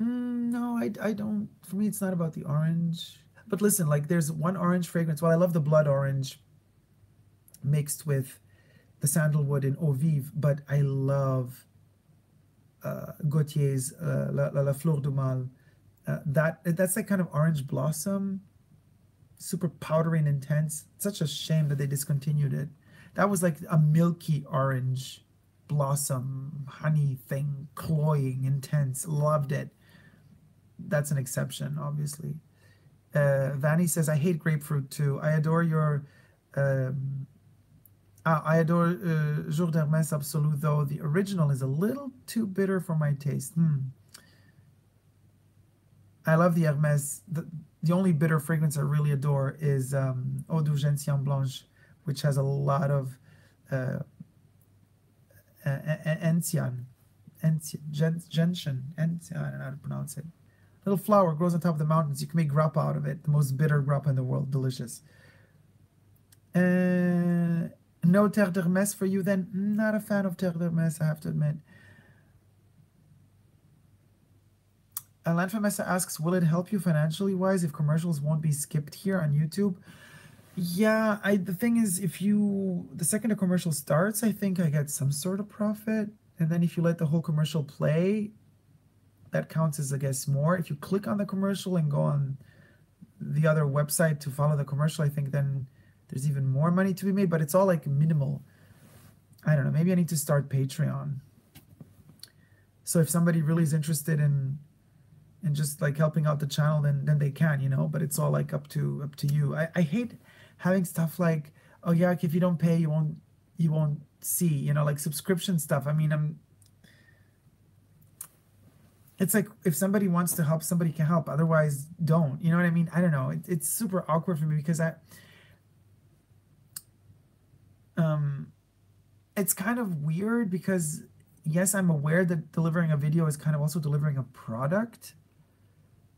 No, I don't. For me, it's not about the orange. But listen, like, there's one orange fragrance. Well, I love the blood orange mixed with the sandalwood in Eau Vive, but I love Gautier's La Fleur du Mal. That's like kind of orange blossom, super powdery and intense. It's such a shame that they discontinued it. That was like a milky orange blossom, honey thing, cloying, intense. Loved it. That's an exception, obviously. Vanny says, I hate grapefruit too. I adore your... I adore Jour d'Hermès Absolu, though the original is a little too bitter for my taste. I love the Hermès. The only bitter fragrance I really adore is Eau de Gentian Blanche, which has a lot of gentian, gentian, I don't know how to pronounce it. Little flower grows on top of the mountains. You can make grappa out of it. The most bitter grappa in the world. Delicious. No Terre d'Hermès for you then? Not a fan of Terre d'Hermès, I have to admit. Lanfamessa asks, will it help you financially wise if commercials won't be skipped here on YouTube? Yeah, the thing is, the second a commercial starts, I think I get some sort of profit. And then if you let the whole commercial play, that counts as, I guess, more. If you click on the commercial and go on the other website to follow the commercial, I think then there's even more money to be made, but it's all like minimal. I don't know. Maybe I need to start Patreon. So if somebody really is interested in just like helping out the channel, then they can, but it's all like up to you. I hate having stuff like, oh yeah, if you don't pay, you won't see, like subscription stuff. I mean, it's like if somebody wants to help, somebody can help. Otherwise, don't. You know what I mean? I don't know. It's super awkward for me because um, it's kind of weird because yes, I'm aware that delivering a video is kind of also delivering a product,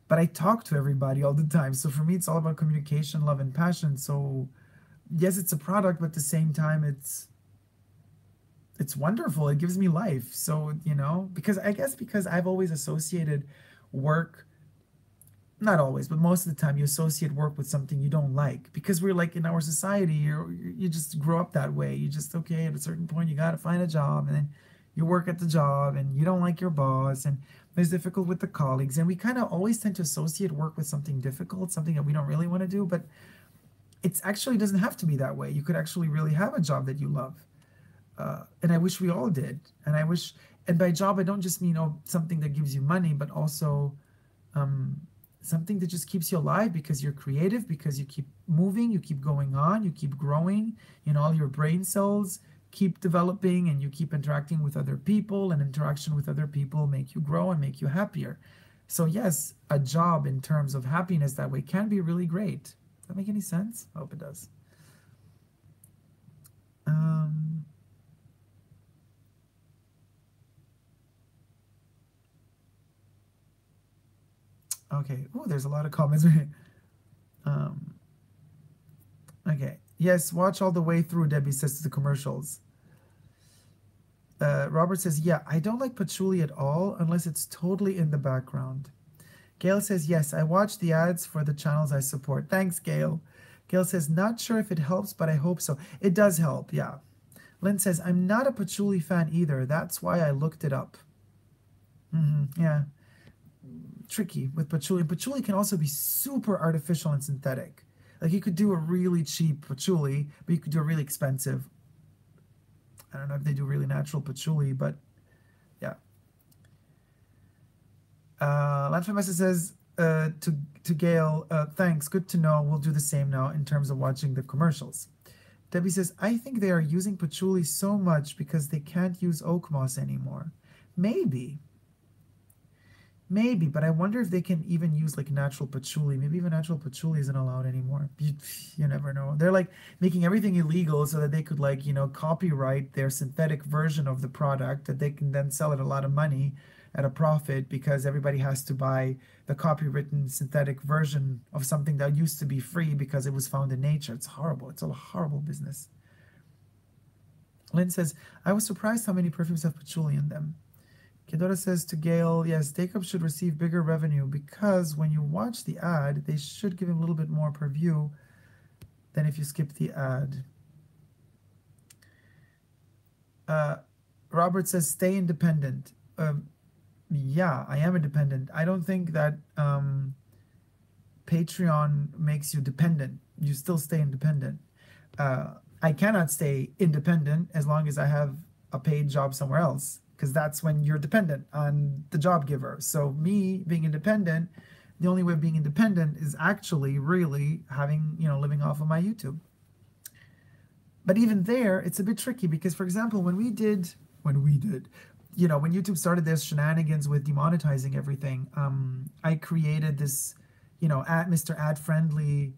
but I talk to everybody all the time. So for me, it's all about communication, love, and passion. So yes, it's a product, but at the same time, it's wonderful. It gives me life. So, because I guess because I've always associated work, not always, but most of the time you associate work with something you don't like because we're like in our society, you just grow up that way. You just, okay, at a certain point, you got to find a job and then you work at the job and you don't like your boss and there's difficult with the colleagues. And we kind of always tend to associate work with something difficult, something that we don't really want to do, but it's actually doesn't have to be that way. You could actually really have a job that you love. And I wish we all did. And by job, I don't just mean, something that gives you money, but also something that just keeps you alive because you're creative, because you keep moving, you keep going on, you keep growing, all your brain cells keep developing and you keep interacting with other people, and interaction with other people make you grow and make you happier. So yes, a job in terms of happiness that way can be really great. Does that make any sense? I hope it does. Um, okay. Oh, there's a lot of comments. um, okay. Yes, watch all the way through, Debbie says to the commercials. Robert says, yeah, I don't like patchouli at all unless it's totally in the background. Gail says, yes, I watch the ads for the channels I support. Thanks, Gail. Gail says, not sure if it helps, but I hope so. It does help, yeah. Lynn says, I'm not a patchouli fan either. That's why I looked it up. Yeah. Tricky with patchouli. Patchouli can also be super artificial and synthetic. Like you could do a really cheap patchouli, but you could do a really expensive. I don't know if they do really natural patchouli, but yeah. Lanfamessa says to Gail, thanks, good to know. We'll do the same now in terms of watching the commercials. Debbie says, I think they are using patchouli so much because they can't use oak moss anymore. Maybe. Maybe, but I wonder if they can even use like natural patchouli. Maybe even natural patchouli isn't allowed anymore. You never know. They're like making everything illegal so that they could like, copyright their synthetic version of the product that they can then sell at a lot of money at a profit because everybody has to buy the copywritten synthetic version of something that used to be free because it was found in nature. It's horrible. It's a horrible business. Lynn says, I was surprised how many perfumes have patchouli in them. Kedora says to Gail, yes, Dacob should receive bigger revenue because when you watch the ad, they should give him a little bit more per view than if you skip the ad. Robert says, stay independent. Yeah, I am independent. I don't think that Patreon makes you dependent. You still stay independent. I cannot stay independent as long as I have a paid job somewhere else, because that's when you're dependent on the job giver. So me being independent, the only way of being independent is actually really having, living off of my YouTube. But even there, it's a bit tricky because, for example, when YouTube started their shenanigans with demonetizing everything, I created this, Mr. Ad Friendly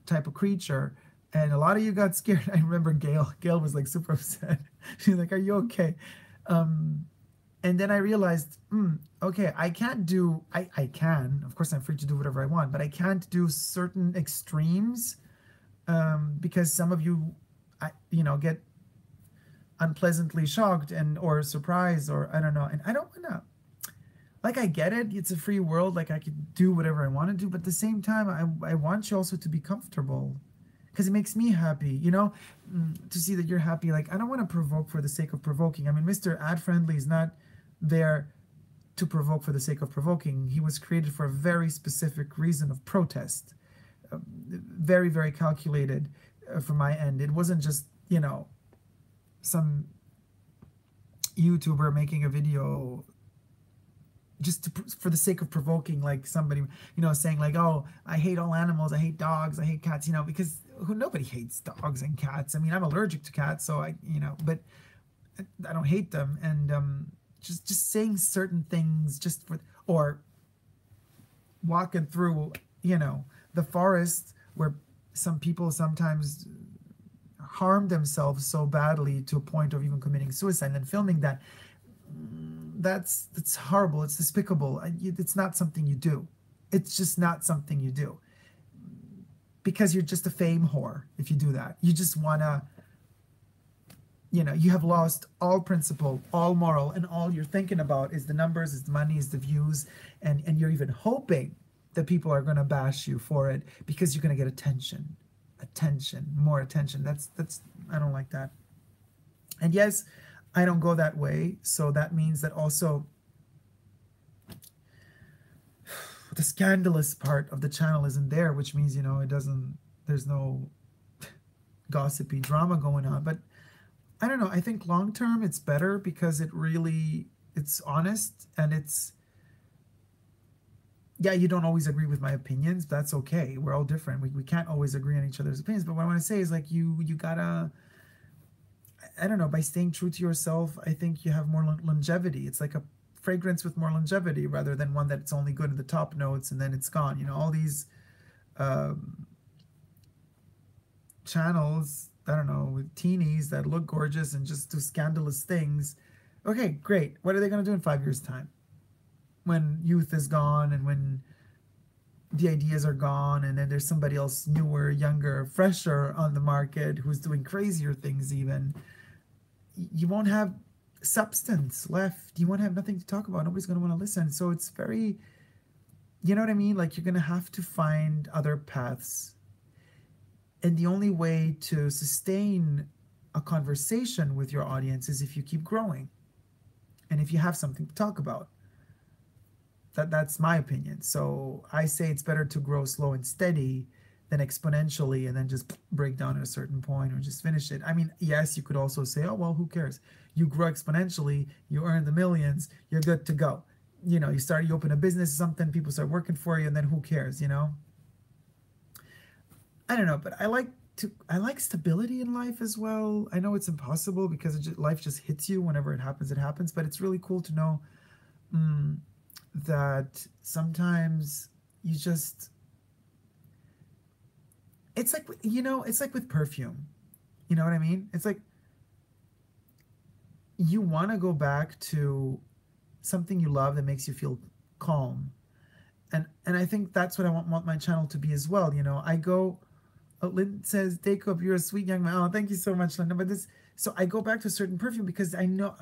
type of creature. And a lot of you got scared. I remember Gail was like super upset. She's like, are you okay? And then I realized, okay, I can, of course I'm free to do whatever I want, but I can't do certain extremes because some of you, get unpleasantly shocked and or surprised, or I don't know. And I don't want to, like, I get it. It's a free world. Like, I could do whatever I want to do, but at the same time, I want you also to be comfortable, because it makes me happy, to see that you're happy. Like, I don't want to provoke for the sake of provoking. I mean, Mr. Ad Friendly is not there to provoke for the sake of provoking. He was created for a very specific reason of protest, very, very calculated from my end. It wasn't just, some YouTuber making a video just for the sake of provoking, like somebody, saying like, oh, I hate all animals, I hate dogs, I hate cats, because nobody hates dogs and cats. I mean, I'm allergic to cats, so but I don't hate them. And just saying certain things just for, or walking through, the forest where some people sometimes harm themselves so badly to a point of even committing suicide, and then filming that, that's horrible. It's despicable. It's not something you do. It's just not something you do, because you're just a fame whore if you do that. You just want to, you have lost all principle, all moral, and all you're thinking about is the numbers, is the money, is the views, and you're even hoping that people are going to bash you for it because you're going to get attention, more attention. That's I don't like that. And yes, I don't go that way, so that means that also the scandalous part of the channel isn't there, which means, there's no gossipy drama going on. But I don't know, I think long term it's better, because it's honest, and yeah, you don't always agree with my opinions. That's okay. We're all different. We can't always agree on each other's opinions. But what I want to say is, like, you gotta, I don't know, by staying true to yourself, I think you have more longevity. It's like a fragrance with more longevity, rather than one that's only good at the top notes and then it's gone. All these channels, I don't know, with teenies that look gorgeous and just do scandalous things. Okay, great. What are they going to do in 5 years' time? When youth is gone, and when the ideas are gone, and then there's somebody else newer, younger, fresher on the market who's doing crazier things even, you won't have substance left. You won't have nothing to talk about. Nobody's going to want to listen. So it's very, you know what I mean? Like, you're going to have to find other paths. And the only way to sustain a conversation with your audience is if you keep growing, and if you have something to talk about. That's my opinion. So I say it's better to grow slow and steady than exponentially and then just break down at a certain point or just finish it. I mean, yes, you could also say, oh, well, who cares? You grow exponentially, you earn the millions, you're good to go. You open a business, something, people start working for you, and then who cares, I don't know, but I like stability in life as well. I know it's impossible, because life just hits you whenever it happens, but it's really cool to know that sometimes you just, it's like, it's like with perfume, you know what I mean? It's like you want to go back to something you love that makes you feel calm, and I think that's what I want my channel to be as well. I go, Lynn says, Dacob, you're a sweet young man. Oh, thank you so much, Linda. But so I go back to a certain perfume because I know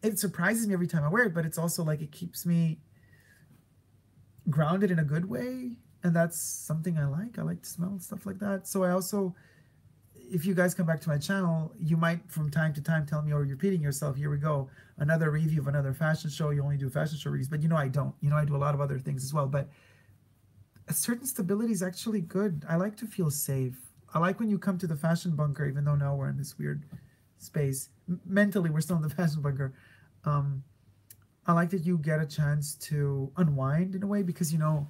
it surprises me every time I wear it, but it's also like it keeps me grounded in a good way, and that's something I like. I like to smell and stuff like that. So I also, if you guys come back to my channel, you might from time to time tell me, or repeating yourself, here we go, another review of another fashion show. You only do fashion show reviews, but I don't. I do a lot of other things as well. But a certain stability is actually good. I like to feel safe. I like when you come to the fashion bunker, even though now we're in this weird space. Mentally, we're still in the fashion bunker. I like that you get a chance to unwind in a way, because you know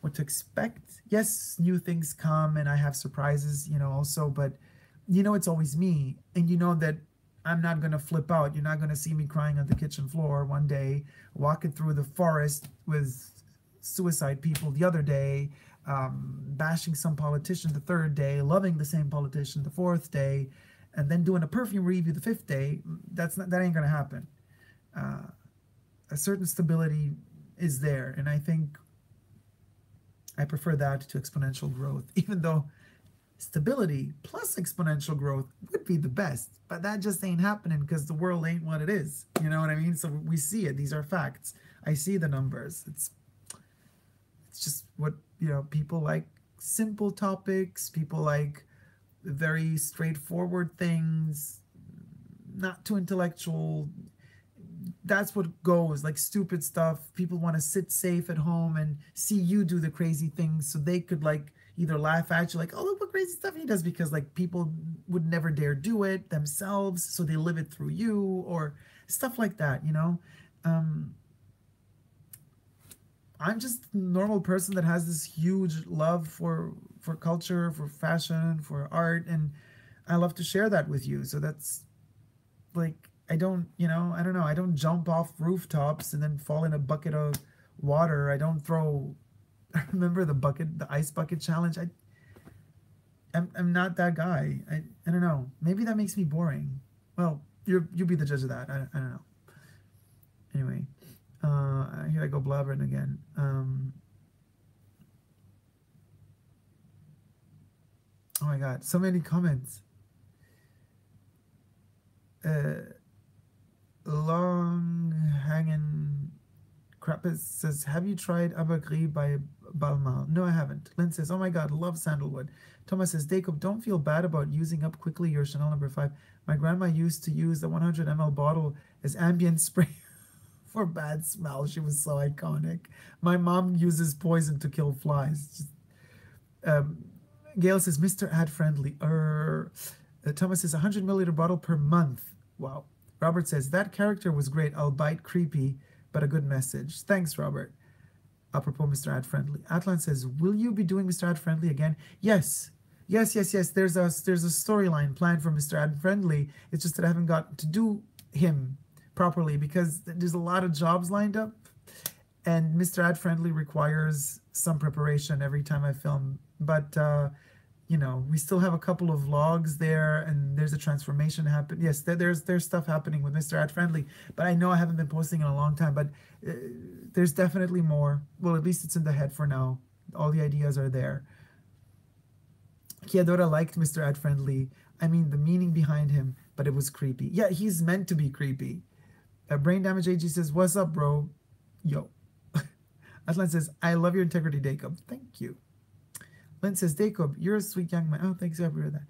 what to expect. Yes, new things come and I have surprises, also, but it's always me. And that I'm not going to flip out. You're not going to see me crying on the kitchen floor one day, walking through the forest with suicide people the other day, bashing some politician the third day, loving the same politician the fourth day, and then doing a perfume review the fifth day. That ain't going to happen. A certain stability is there, and I think I prefer that to exponential growth, even though Stability plus exponential growth would be the best, but that just ain't happening because the world ain't what it is. You know what I mean? So we see it. These are facts. I see the numbers. It's just what, people like simple topics, people like very straightforward things, not too intellectual. That's what goes, like stupid stuff. People want to sit safe at home and see you do the crazy things so they could like either laugh at you like, oh, look what crazy stuff he does, because like people would never dare do it themselves, so they live it through you, or stuff like that. I'm just a normal person that has this huge love for culture, for fashion, for art, and I love to share that with you. So that's like, I don't know, I don't jump off rooftops and then fall in a bucket of water. I don't throw I remember the ice bucket challenge. I'm not that guy. I don't know. Maybe that makes me boring. Well, you'll be the judge of that. I don't know. Anyway, here I go blabbering again. Oh my God, so many comments. Long hanging Krappis says, have you tried Abagri by Balmain? No, I haven't. Lynn says, oh my God, love sandalwood. Thomas says, Dacob, don't feel bad about using up quickly your Chanel number 5. My grandma used to use the 100 ml bottle as ambient spray for bad smell. She was so iconic. My mom uses poison to kill flies. Just, Gail says, Mr. Ad Friendly. Thomas says, 100 milliliter bottle per month. Wow. Robert says, that character was great, albeit creepy, but a good message. Thanks, Robert. Apropos Mr. Ad Friendly. Atlan says, will you be doing Mr. Ad Friendly again? Yes. Yes. There's a storyline planned for Mr. Ad Friendly. It's just that I haven't got to do him properly because there's a lot of jobs lined up. And Mr. Ad Friendly requires some preparation every time I film. But, we still have a couple of vlogs there, and there's a transformation happen. Yes, there's stuff happening with Mr. Ad Friendly, but I know I haven't been posting in a long time, but there's definitely more. Well, at least it's in the head for now. All the ideas are there. Kiadora liked Mr. Ad Friendly. I mean, the meaning behind him, but it was creepy. Yeah, he's meant to be creepy. Brain Damage AG says, what's up, bro? Yo. Atlan says, I love your integrity, Dacob. Thank you. Lynn says, Dacob, you're a sweet young man. Oh, thanks, I've heard that.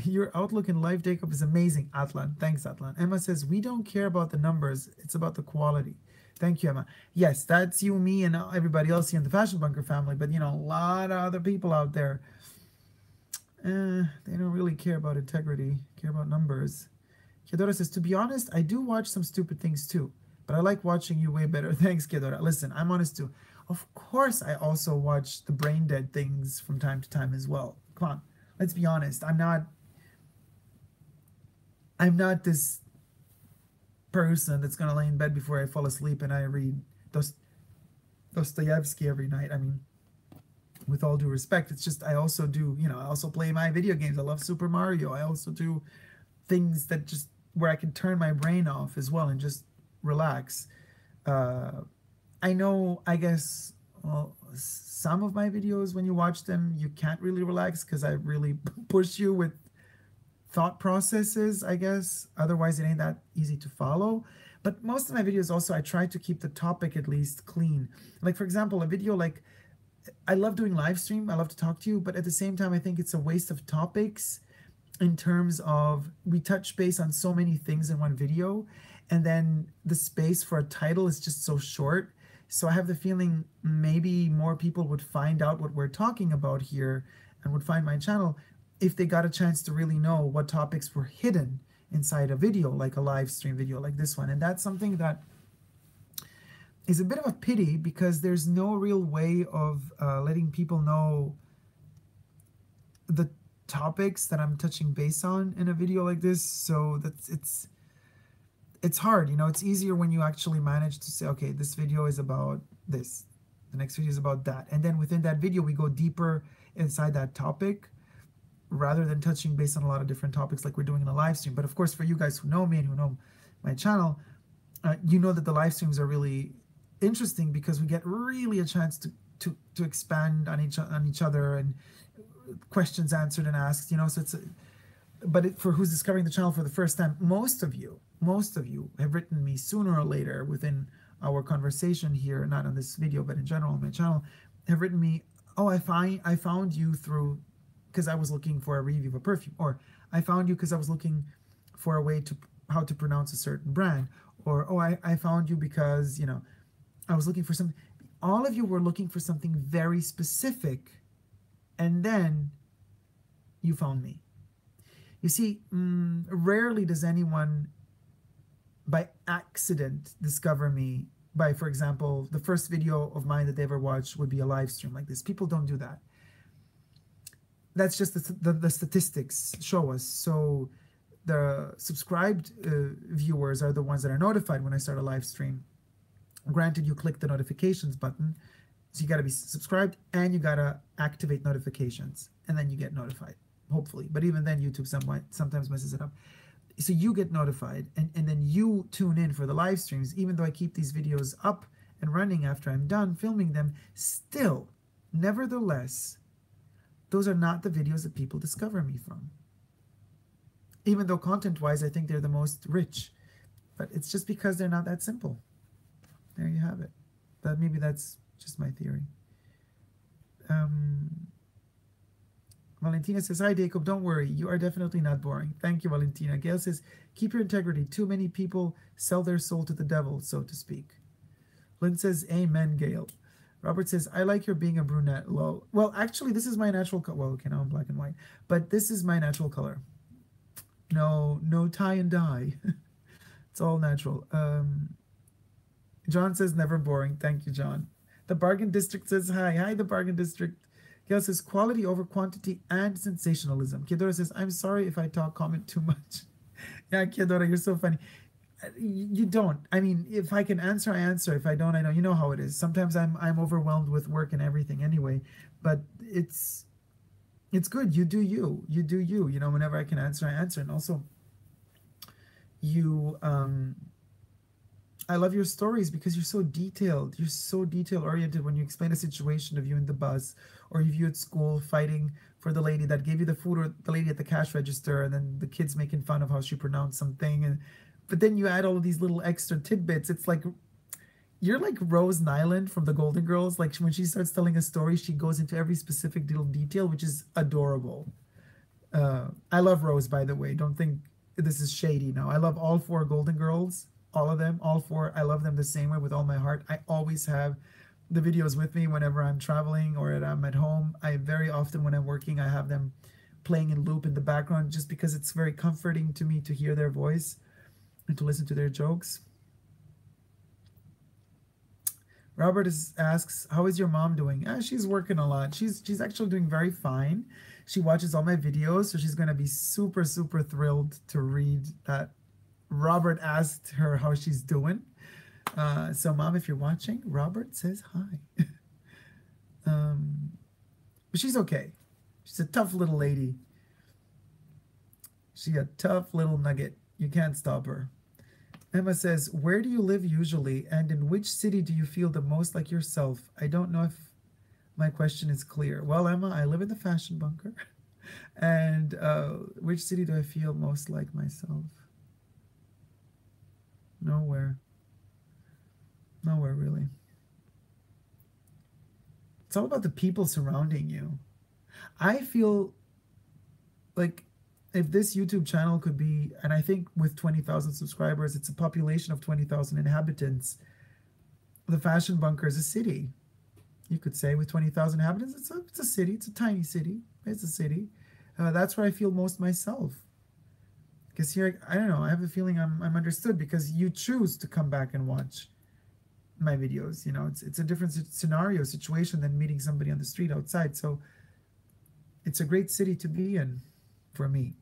Your outlook in life, Dacob, is amazing, Atlan. Thanks, Atlan. Emma says, we don't care about the numbers. It's about the quality. Thank you, Emma. Yes, that's you, me, and everybody else here in the Fashion Bunker family. But, a lot of other people out there, they don't really care about integrity, care about numbers. Kedora says, to be honest, I do watch some stupid things too. But I like watching you way better. Thanks, Kedora. Listen, I'm honest too. Of course, I also watch the brain dead things from time to time as well. Come on, let's be honest. I'm not this person that's gonna lay in bed before I fall asleep and I read Dostoevsky every night. I mean, with all due respect, it's just I also do. I also play my video games. I love Super Mario. I also do things that just where I can turn my brain off as well and just relax. I know, I guess, well, some of my videos, when you watch them, you can't really relax because I really push you with thought processes, I guess. Otherwise, it ain't that easy to follow. But most of my videos also, I try to keep the topic at least clean. Like, for example, a video like, I love doing live stream. I love to talk to you. But at the same time, I think it's a waste of topics in terms of we touch base on so many things in one video. And then the space for a title is just so short. So I have the feeling maybe more people would find out what we're talking about here and would find my channel if they got a chance to really know what topics were hidden inside a video, like a live stream video like this one. And that's something that is a bit of a pity because there's no real way of letting people know the topics that I'm touching base on in a video like this. So it's hard, it's easier when you actually manage to say, okay, this video is about this, the next video is about that, and then within that video we go deeper inside that topic rather than touching base on a lot of different topics like we're doing in a live stream. But of course, for you guys who know me and who know my channel, you know that the live streams are really interesting because we get really a chance to expand on each other and questions answered and asked, so it's, but for who's discovering the channel for the first time, most of you have written me sooner or later within our conversation here, not on this video, but in general on my channel, have written me, oh, I found you through, because I was looking for a review of a perfume, or I found you because I was looking for a way to, how to pronounce a certain brand, or, oh, I found you because, I was looking for something. All of you were looking for something very specific, and then you found me. You see, rarely does anyone by accident discover me by, for example, the first video of mine that they ever watched would be a live stream like this. People don't do that. That's just the statistics show us. So the subscribed viewers are the ones that are notified when I start a live stream. Granted, you click the notifications button, so you got to be subscribed and you got to activate notifications, and then you get notified, hopefully. But even then, YouTube sometimes messes it up. So you get notified, and then you tune in for the live streams. Even though I keep these videos up and running after I'm done filming them, still, nevertheless, those are not the videos that people discover me from. Even though content-wise, I think they're the most rich. But it's just because they're not that simple. There you have it. But maybe that's just my theory. Valentina says, hi, Dacob, don't worry. You are definitely not boring. Thank you, Valentina. Gail says, keep your integrity. Too many people sell their soul to the devil, so to speak. Lynn says, amen, Gail. Robert says, I like your being a brunette, lol. Well, actually, this is my natural color. Well, okay, now I'm black and white. But this is my natural color. No tie and dye. It's all natural. John says, never boring. Thank you, John. The Bargain District says, hi. Hi, the Bargain District. Gail says, quality over quantity and sensationalism. Kiedora says, I'm sorry if I comment too much. Yeah, Kiedora, you're so funny. You don't. I mean, if I can answer, I answer. If I don't, I don't. You know how it is. Sometimes I'm overwhelmed with work and everything anyway. But it's good. You do you. You do you. Whenever I can answer, I answer. And also, I love your stories because you're so detailed. You're so detail-oriented when you explain a situation of you in the bus, or you at school fighting for the lady that gave you the food, or the lady at the cash register, and then the kids making fun of how she pronounced something. But then you add all of these little extra tidbits. It's like, you're like Rose Nyland from the Golden Girls. Like when she starts telling a story, she goes into every specific little detail, which is adorable. I love Rose, by the way. Don't think this is shady. No, I love all 4 Golden Girls. All of them, all 4. I love them the same way with all my heart. I always have the videos with me whenever I'm traveling or I'm at home. I very often, when I'm working, I have them playing in loop in the background, just because it's very comforting to me to hear their voice and to listen to their jokes. Robert asks, how is your mom doing? She's working a lot. She's actually doing very fine. She watches all my videos, so she's going to be super, super thrilled to read that Robert asked her how she's doing. So, Mom, if you're watching, Robert says hi. But she's okay. She's a tough little lady. She's a tough little nugget. You can't stop her. Emma says, where do you live usually, and in which city do you feel the most like yourself? I don't know if my question is clear. Well, Emma, I live in the fashion bunker. And which city do I feel most like myself? Nowhere. Nowhere, really. It's all about the people surrounding you. I feel like if this YouTube channel could be, and I think with 20,000 subscribers, it's a population of 20,000 inhabitants. The fashion bunker is a city. You could say with 20,000 inhabitants, it's a city. It's a tiny city. It's a city. That's where I feel most myself. Because here, I don't know, I have a feeling I'm understood because you choose to come back and watch my videos. It's a different situation than meeting somebody on the street outside. So it's a great city to be in for me.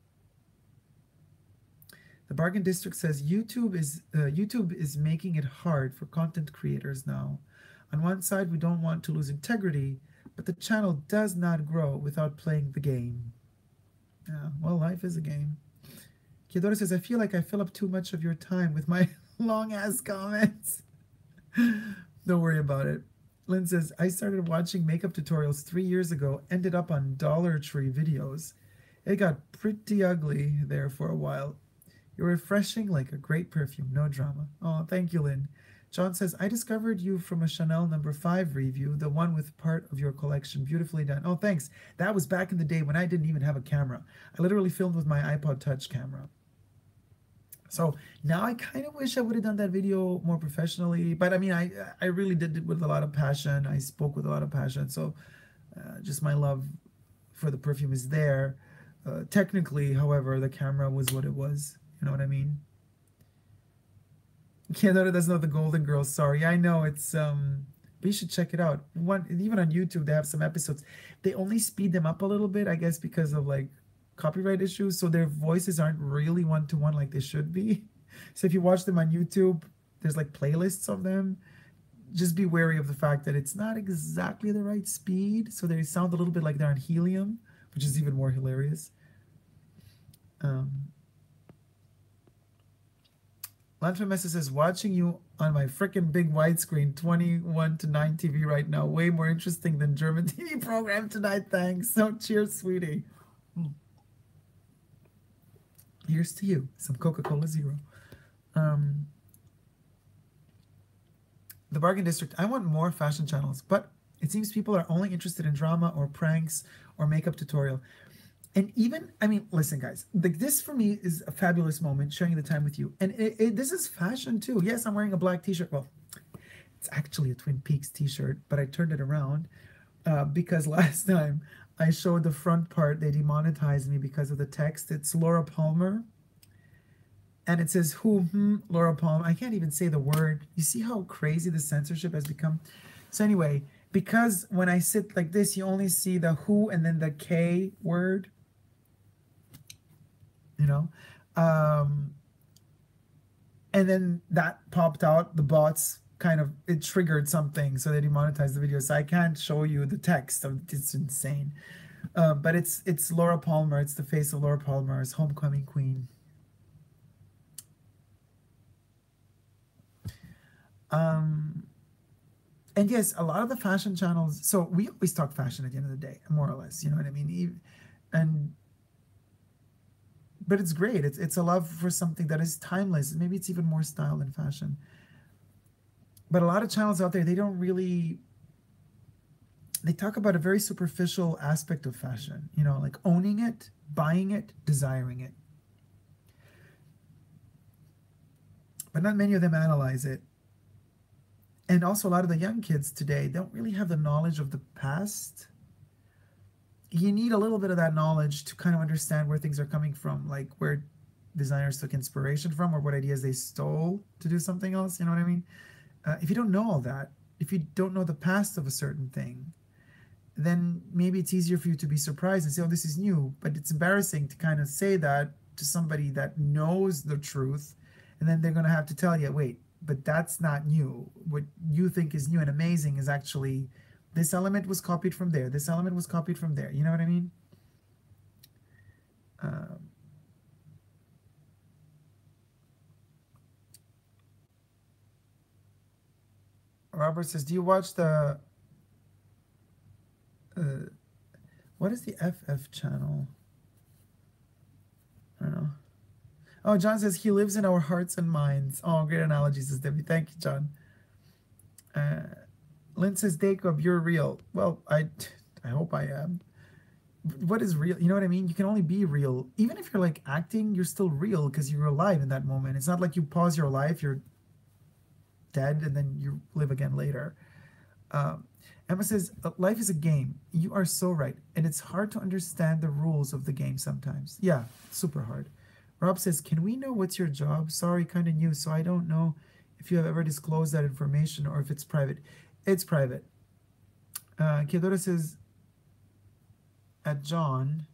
The Bargain District says YouTube is making it hard for content creators now. On one side, we don't want to lose integrity, but the channel does not grow without playing the game. Yeah, well, life is a game. Kiedora says, I feel like I fill up too much of your time with my long-ass comments. Don't worry about it. Lynn says, I started watching makeup tutorials 3 years ago, ended up on Dollar Tree videos. It got pretty ugly there for a while. You're refreshing like a great perfume, no drama. Oh, thank you, Lynn. John says, I discovered you from a Chanel No. 5 review, the one with part of your collection. Beautifully done. Oh, thanks. That was back in the day when I didn't even have a camera. I literally filmed with my iPod Touch camera. So now I kind of wish I would have done that video more professionally. But I mean, I really did it with a lot of passion. I spoke with a lot of passion. So just my love for the perfume is there. Technically, however, the camera was what it was. You know what I mean? Canada doesn't know the Golden Girls. Sorry, I know it's but you should check it out. Even on YouTube, they have some episodes. They only speed them up a little bit, I guess, because of like copyright issues. So their voices aren't really one-to-one like they should be. So if you watch them on YouTube, there's like playlists of them. Just be wary of the fact that it's not exactly the right speed. So they sound a little bit like they're on helium, which is even more hilarious. Lanfamessa says, watching you on my freaking big widescreen 21:9 TV right now. Way more interesting than German TV program tonight. Thanks. So cheers, sweetie. Here's to you. Some Coca-Cola Zero. The Bargain District. I want more fashion channels, but it seems people are only interested in drama or pranks or makeup tutorial. And even, I mean, listen, guys, this for me is a fabulous moment sharing the time with you. And this is fashion too. Yes, I'm wearing a black t-shirt. Well, it's actually a Twin Peaks t-shirt, but I turned it around because last time I showed the front part, they demonetized me because of the text. It's Laura Palmer. And it says, Laura Palmer. I can't even say the word. You see how crazy the censorship has become? So anyway, because when I sit like this, you only see the who and then the K word. You know, and then that popped out. The bots kind of, it triggered something, so they demonetized the video. So I can't show you the text. It's insane. But it's Laura Palmer. It's the face of Laura Palmer as homecoming queen. And yes, a lot of the fashion channels. So we always talk fashion at the end of the day, more or less. You know what I mean? But it's great. It's a love for something that is timeless. Maybe it's even more style than fashion. But a lot of channels out there, they don't really, they talk about a very superficial aspect of fashion, you know, like owning it, buying it, desiring it. But not many of them analyze it. And also a lot of the young kids today don't really have the knowledge of the past. You need a little bit of that knowledge to kind of understand where things are coming from, like where designers took inspiration from or what ideas they stole to do something else. You know what I mean? If you don't know all that, if you don't know the past of a certain thing, then maybe it's easier for you to be surprised and say, oh, this is new. But it's embarrassing to kind of say that to somebody that knows the truth. And then they're going to have to tell you, wait, but that's not new. What you think is new and amazing is actually, this element was copied from there. This element was copied from there. You know what I mean? Robert says, do you watch the... what is the FF channel? I don't know. Oh, John says, he lives in our hearts and minds. Oh, great analogy, says Debbie. Thank you, John. Lynn says, Dacob, you're real. Well, I hope I am. What is real? You know what I mean? You can only be real. Even if you're like acting, you're still real because you're alive in that moment. It's not like you pause your life, you're dead, and then you live again later. Emma says, life is a game. You are so right. And it's hard to understand the rules of the game sometimes. Yeah, super hard. Rob says, can we know what's your job? Sorry, kind of new, so I don't know if you have ever disclosed that information or if it's private. It's private. Kedora says, at John,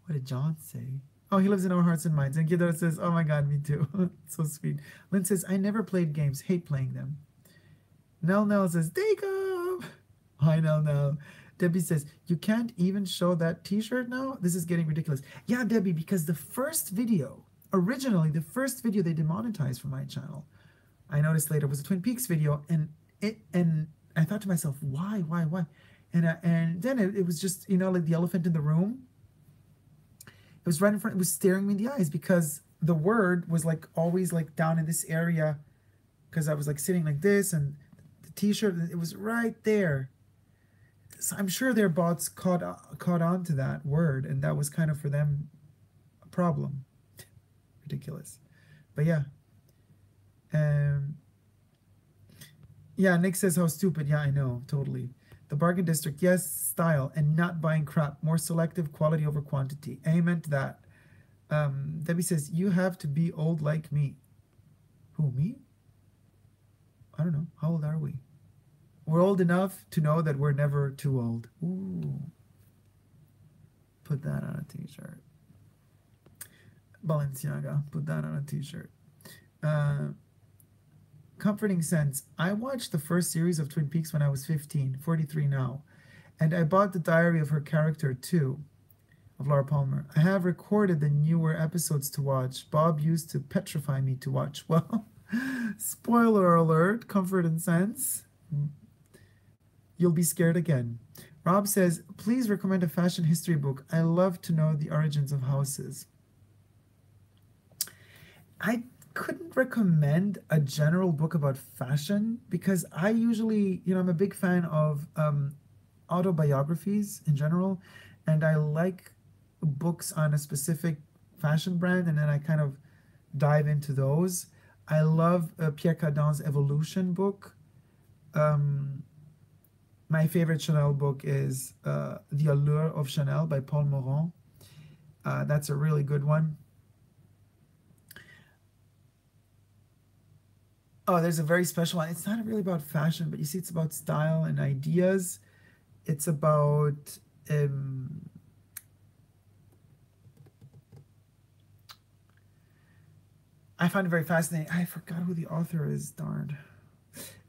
what did John say? Oh, he lives in our hearts and minds. And Kedora says, oh my God, me too. So sweet. Lynn says, I never played games, hate playing them. Nell says, Dacob. Hi, Nell. Debbie says, you can't even show that t-shirt now? This is getting ridiculous. Yeah, Debbie, because the first video, originally the first video they demonetized from my channel, I noticed later was a Twin Peaks video, and I thought to myself, why? And then it was just, you know, like the elephant in the room. It was right in front. It was staring me in the eyes because the word was like always like down in this area because I was like sitting like this and the T-shirt. It was right there. So I'm sure their bots caught on to that word, and that was kind of for them a problem. Ridiculous, but yeah. Um, yeah, Nick says how stupid. Yeah, I know, totally. The bargain district, yes, style and not buying crap. More selective, quality over quantity. Amen to that. Debbie says you have to be old like me. Who, me? I don't know. How old are we? We're old enough to know that we're never too old. Ooh, put that on a t-shirt. Balenciaga, put that on a t-shirt. Uh, Comforting sense. I watched the first series of Twin Peaks when I was 15, 43 now, and I bought the diary of her character too, of Laura Palmer. I have recorded the newer episodes to watch. Bob used to petrify me to watch. Well, spoiler alert, comfort and sense. You'll be scared again. Rob says, please recommend a fashion history book. I love to know the origins of houses. I couldn't recommend a general book about fashion because I usually, you know, I'm a big fan of autobiographies in general, and I like books on a specific fashion brand, and then I kind of dive into those. I love Pierre Cardin's Evolution book. My favorite Chanel book is The Allure of Chanel by Paul Morand. That's a really good one. Oh, there's a very special one. It's not really about fashion, but you see, it's about style and ideas. It's about I find it very fascinating. I forgot who the author is. Darn.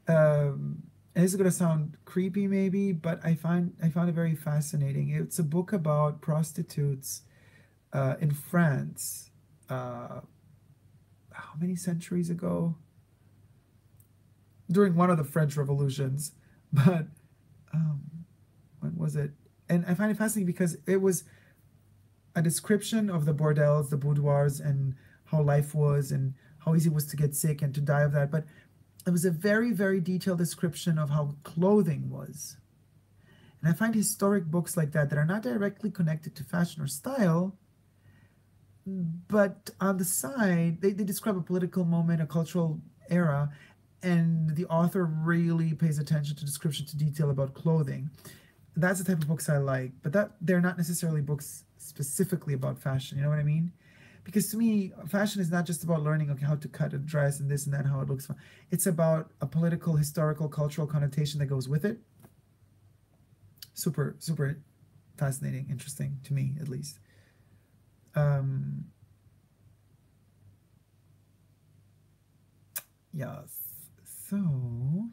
And this is gonna sound creepy, maybe, but I found it very fascinating. It's a book about prostitutes in France. How many centuries ago? During one of the French revolutions, but um, when was it? And I find it fascinating because it was a description of the bordels, the boudoirs, and how life was, and how easy it was to get sick and to die of that. But it was a very, very detailed description of how clothing was. And I find historic books like that that are not directly connected to fashion or style, but on the side, they describe a political moment, a cultural era, and the author really pays attention to description to detail about clothing. That's the type of books I like, but that they're not necessarily books specifically about fashion. You know what I mean? Because to me, fashion is not just about learning, okay, how to cut a dress and this and that, how it looks. It's about a political, historical, cultural connotation that goes with it. Super, super fascinating, interesting to me, at least. Um, yes. So,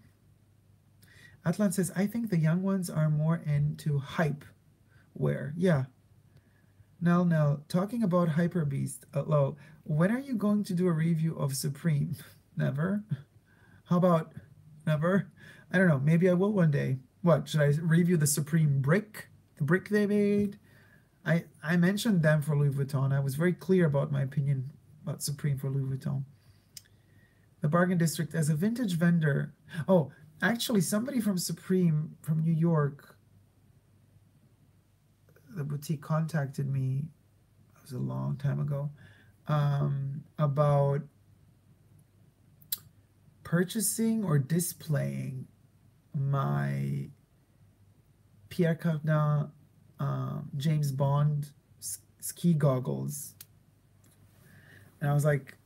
Atlan says, I think the young ones are more into hype wear. Yeah. Now, talking about Hyper Beast, Lo, when are you going to do a review of Supreme? Never. How about never? I don't know. Maybe I will one day. What, should I review the Supreme brick? The brick they made? I mentioned them for Louis Vuitton. I was very clear about my opinion about Supreme for Louis Vuitton. The Bargain District as a vintage vendor. Oh, actually, somebody from Supreme from New York, the boutique contacted me. It was a long time ago, about purchasing or displaying my Pierre Cardin James Bond ski goggles. And I was like,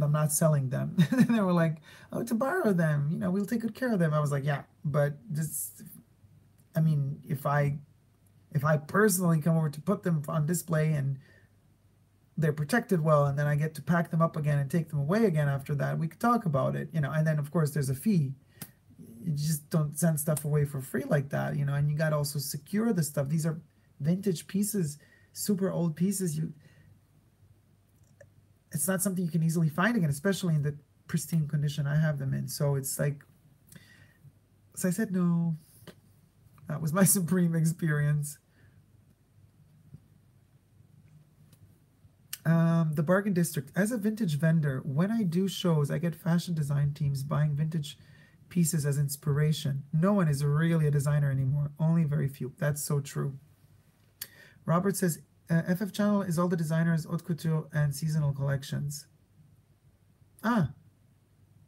I'm not selling them. And they were like, oh, to borrow them, you know, we'll take good care of them. I was like, yeah, but just, I mean, if I personally come over to put them on display and they're protected well, and then I get to pack them up again and take them away again after that, we could talk about it, you know. And then of course there's a fee. You just don't send stuff away for free like that, you know. And you got to also secure the stuff. These are vintage pieces, super old pieces. It's not something you can easily find again, especially in the pristine condition I have them in. So it's like, So I said no. That was my supreme experience. The Bargain District. As a vintage vendor, when I do shows, I get fashion design teams buying vintage pieces as inspiration. No one is really a designer anymore. Only very few. That's so true. Robert says, FF Channel is all the designers, haute couture, and seasonal collections. Ah,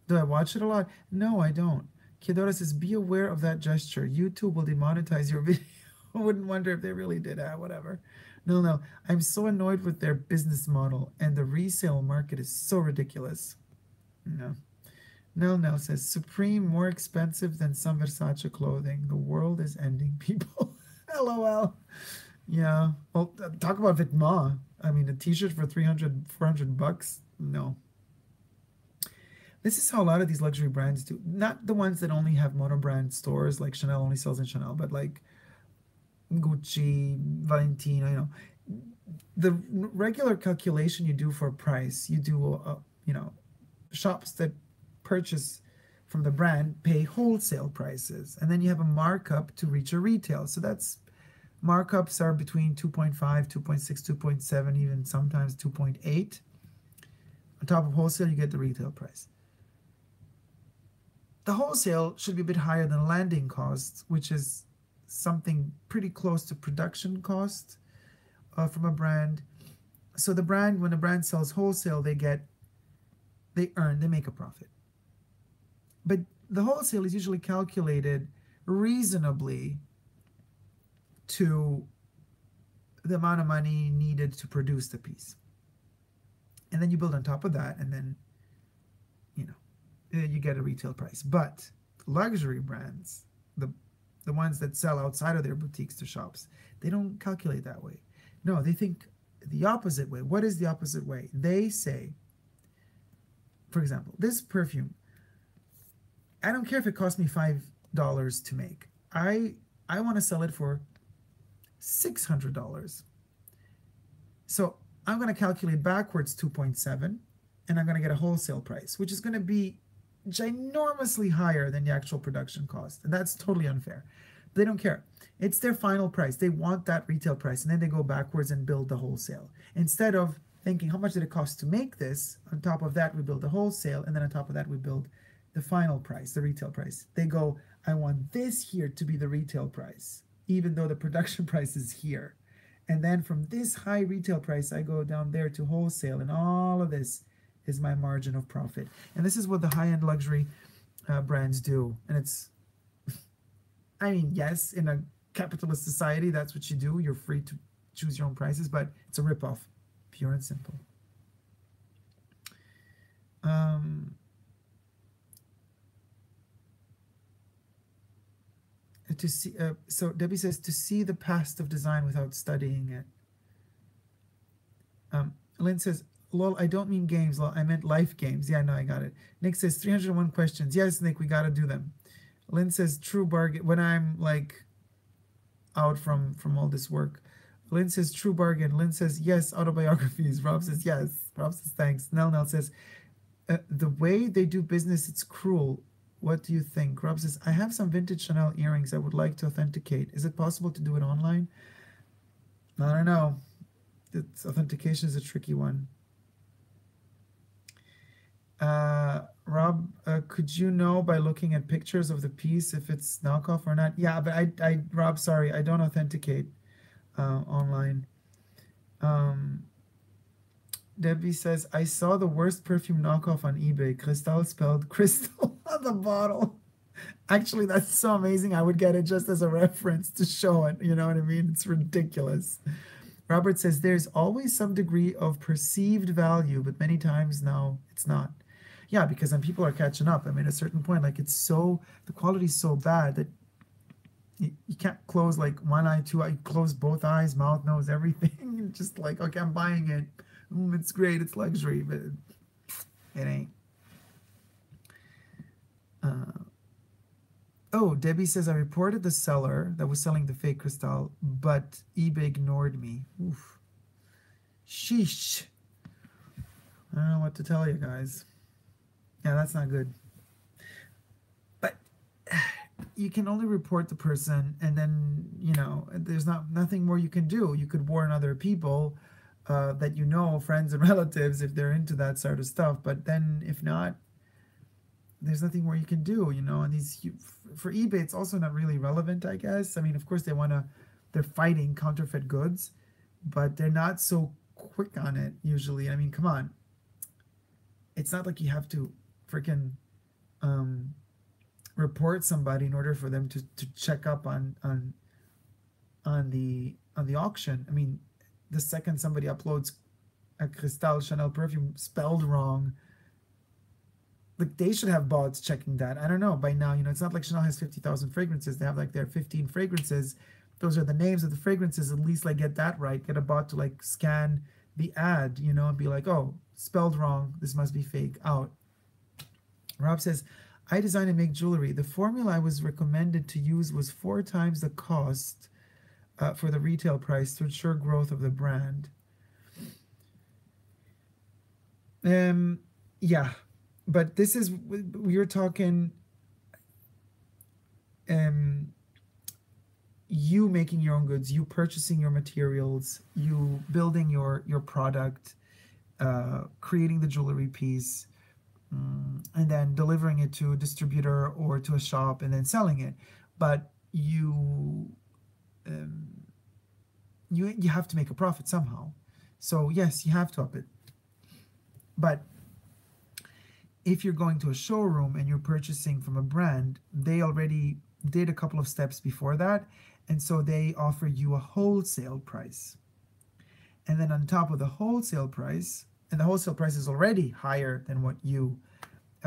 do I watch it a lot? No, I don't. Kidora says, be aware of that gesture. YouTube will demonetize your video. I wouldn't wonder if they really did. Whatever. No, no. I'm so annoyed with their business model, and the resale market is so ridiculous. No. Nell says, Supreme more expensive than some Versace clothing. The world is ending, people. LOL. Yeah. Well, talk about Vêtements. I mean, a t-shirt for 300, 400 bucks? No. This is how a lot of these luxury brands do. Not the ones that only have monobrand stores, like Chanel only sells in Chanel, but like Gucci, Valentino, the regular calculation you do for a price, you do, shops that purchase from the brand pay wholesale prices, and then you have a markup to reach a retail. So that's markups are between 2.5, 2.6, 2.7, even sometimes 2.8. On top of wholesale, you get the retail price. The wholesale should be a bit higher than landing costs, which is something pretty close to production cost from a brand. So the brand, when a brand sells wholesale, they make a profit. But the wholesale is usually calculated reasonably to the amount of money needed to produce the piece. And then you build on top of that, and then, you get a retail price. But luxury brands, the ones that sell outside of their boutiques to shops, they don't calculate that way. No, they think the opposite way. What is the opposite way? They say, for example, this perfume, I don't care if it cost me $5 to make. I want to sell it for $600. So I'm going to calculate backwards 2.7, and I'm going to get a wholesale price, which is going to be ginormously higher than the actual production cost. And that's totally unfair. They don't care. It's their final price. They want that retail price, and then they go backwards and build the wholesale. Instead of thinking, how much did it cost to make this? On top of that, we build the wholesale, and then on top of that, we build the final price, the retail price. They go, I want this here to be the retail price, even though the production price is here. And then from this high retail price, I go down there to wholesale, and all of this is my margin of profit. And this is what the high-end luxury brands do. And it's, I mean, yes, in a capitalist society, that's what you do. You're free to choose your own prices, but it's a ripoff, pure and simple. To see, so Debbie says, to see the past of design without studying it. Lynn says, lol, I don't mean games, lol, I meant life games. Yeah, no, I got it. Nick says, 301 questions. Yes, Nick, we got to do them. Lynn says, true bargain. When I'm like out from all this work. Lynn says, true bargain. Lynn says, yes, autobiographies. Rob says, yes. Rob says, thanks. Nell says, the way they do business, it's cruel. What do you think? Rob says, I have some vintage Chanel earrings I would like to authenticate. Is it possible to do it online? I don't know. Authentication is a tricky one. Rob, could you know by looking at pictures of the piece if it's knockoff or not? Yeah, but Rob, sorry, I don't authenticate online. Debbie says, I saw the worst perfume knockoff on eBay. Cristal spelled crystal on the bottle. Actually, that's so amazing. I would get it just as a reference to show it. You know what I mean? It's ridiculous. Robert says, there's always some degree of perceived value, but many times now it's not. Yeah, because then people are catching up. I mean, at a certain point, like the quality's so bad that you can't close like one eye, two eye, you close both eyes, mouth, nose, everything. Just like, okay, I'm buying it. It's great, it's luxury, but it ain't. Oh, Debbie says, I reported the seller that was selling the fake Cristal, but eBay ignored me. Oof. Sheesh. I don't know what to tell you guys. Yeah, that's not good. But you can only report the person, and then, you know, there's nothing more you can do. You could warn other people that you know, friends and relatives, if they're into that sort of stuff. But then if not, there's nothing more you can do, you know. And for eBay, it's also not really relevant, I guess. I mean, of course, they're fighting counterfeit goods, but they're not so quick on it usually. I mean, come on. It's not like you have to freaking um, report somebody in order for them to check up on the auction. I mean, the second somebody uploads a Cristal Chanel perfume spelled wrong, like they should have bots checking that. I don't know by now. You know, it's not like Chanel has 50,000 fragrances. They have like their 15 fragrances. Those are the names of the fragrances. At least like get that right. Get a bot to like scan the ad, you know, and be like, oh, spelled wrong. This must be fake. Out. Rob says, I design and make jewelry. The formula I was recommended to use was 4 times the cost for the retail price to ensure growth of the brand. Yeah, but this is, we're talking you making your own goods, you purchasing your materials, you building your product, creating the jewelry piece, and then delivering it to a distributor or to a shop and then selling it. But you have to make a profit somehow. So yes, you have to up it. But if you're going to a showroom and you're purchasing from a brand, they already did a couple of steps before that, and so they offer you a wholesale price. And then on top of the wholesale price, and the wholesale price is already higher than what you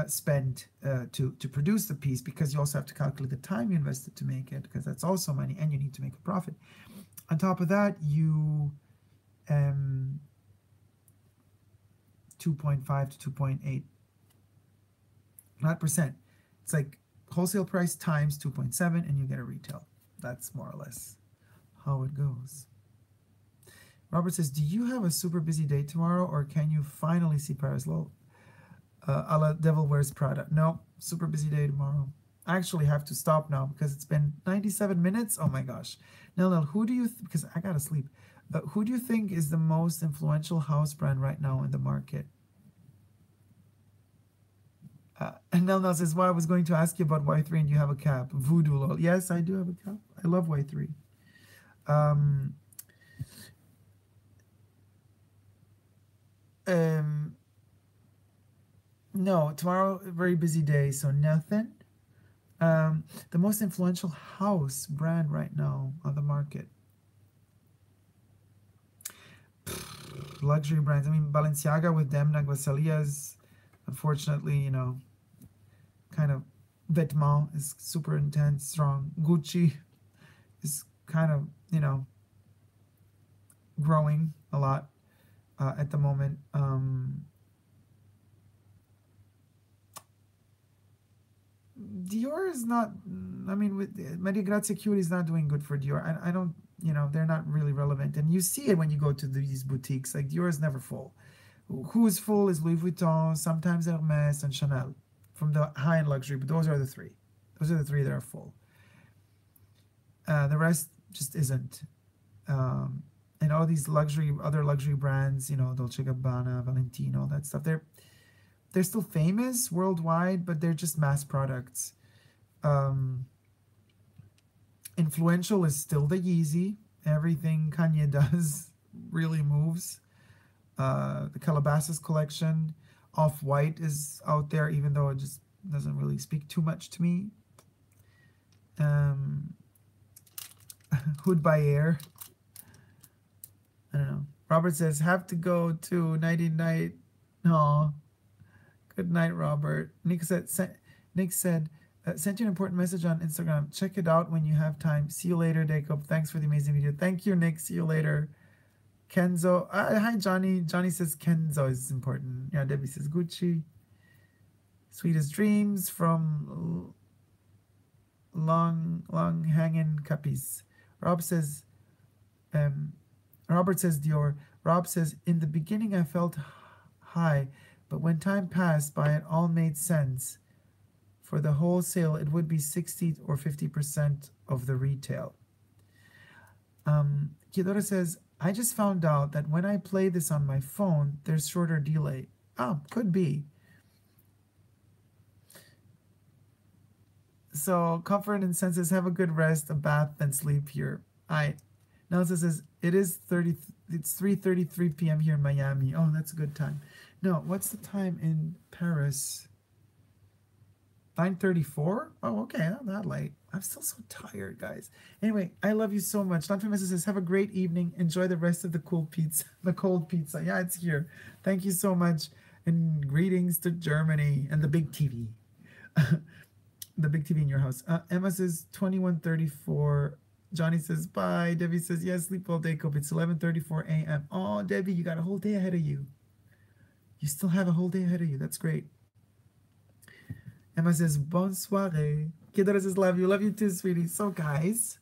spent to produce the piece, because you also have to calculate the time you invested to make it, because that's also money, and you need to make a profit. On top of that, you 2.5 to 2.8, not percent. It's like wholesale price times 2.7, and you get a retail. That's more or less how it goes. Robert says, do you have a super busy day tomorrow, or can you finally see Paris? Lol. A la Devil Wears Prada. No, super busy day tomorrow. I actually have to stop now because it's been 97 minutes. Oh my gosh. Nell, who do you, because I gotta sleep. Who do you think is the most influential house brand right now in the market? And Nell says, well, I was going to ask you about Y3 and you have a cap. Voodoo, lol. Yes, I do have a cap. I love Y3. No, tomorrow, very busy day, so nothing. The most influential house brand right now on the market. Luxury brands. I mean, Balenciaga with Demna Gvasalia, unfortunately, you know, kind of, Vetements is super intense, strong. Gucci is kind of, you know, growing a lot at the moment. Dior is not, I mean, with Maria Grazia Curie is not doing good for Dior. I don't, you know, they're not really relevant. And you see it when you go to these boutiques. Like, Dior is never full. Who is full is Louis Vuitton, sometimes Hermes, and Chanel from the high-end luxury. But those are the three. Those are the three that are full. The rest just isn't. And all these other luxury brands, you know, Dolce & Gabbana, Valentino, that stuff, they're still famous worldwide, but they're just mass products. Influential is still the Yeezy. Everything Kanye does really moves. The Calabasas collection, Off-White is out there, even though it just doesn't really speak too much to me. Hood by Air. I don't know. Robert says, have to go to nighty night. Aw. Good night, Robert. Nick said, sent you an important message on Instagram. Check it out when you have time. See you later, Dacob. Thanks for the amazing video. Thank you, Nick. See you later. Kenzo. Hi, Johnny. Johnny says Kenzo is important. Yeah, Debbie says Gucci. Sweetest Dreams from Long Hanging Cappies. Rob says, Robert says Dior. Rob says, in the beginning I felt high, but when time passed by, it all made sense. For the wholesale, it would be 60 or 50% of the retail. Kidora says, I just found out that when I play this on my phone, there's shorter delay. Oh, could be. So comfort and senses, have a good rest, a bath, then sleep here. Nelson says, it's 3:33 p.m. here in Miami. Oh, that's a good time. No, what's the time in Paris? 9:34? Oh, okay, not that late. I'm still so tired, guys. Anyway, I love you so much. Don Famous says, have a great evening. Enjoy the rest of the cool pizza, the cold pizza. Yeah, it's here. Thank you so much. And greetings to Germany and the big TV. The big TV in your house. Emma says 21:34. Johnny says bye. Debbie says yes, sleep well, Dacob. It's 11:34 a.m. Oh, Debbie, you got a whole day ahead of you. You still have a whole day ahead of you. That's great. Emma says bonne soirée. Kidara says love you. Love you too, sweetie. So guys,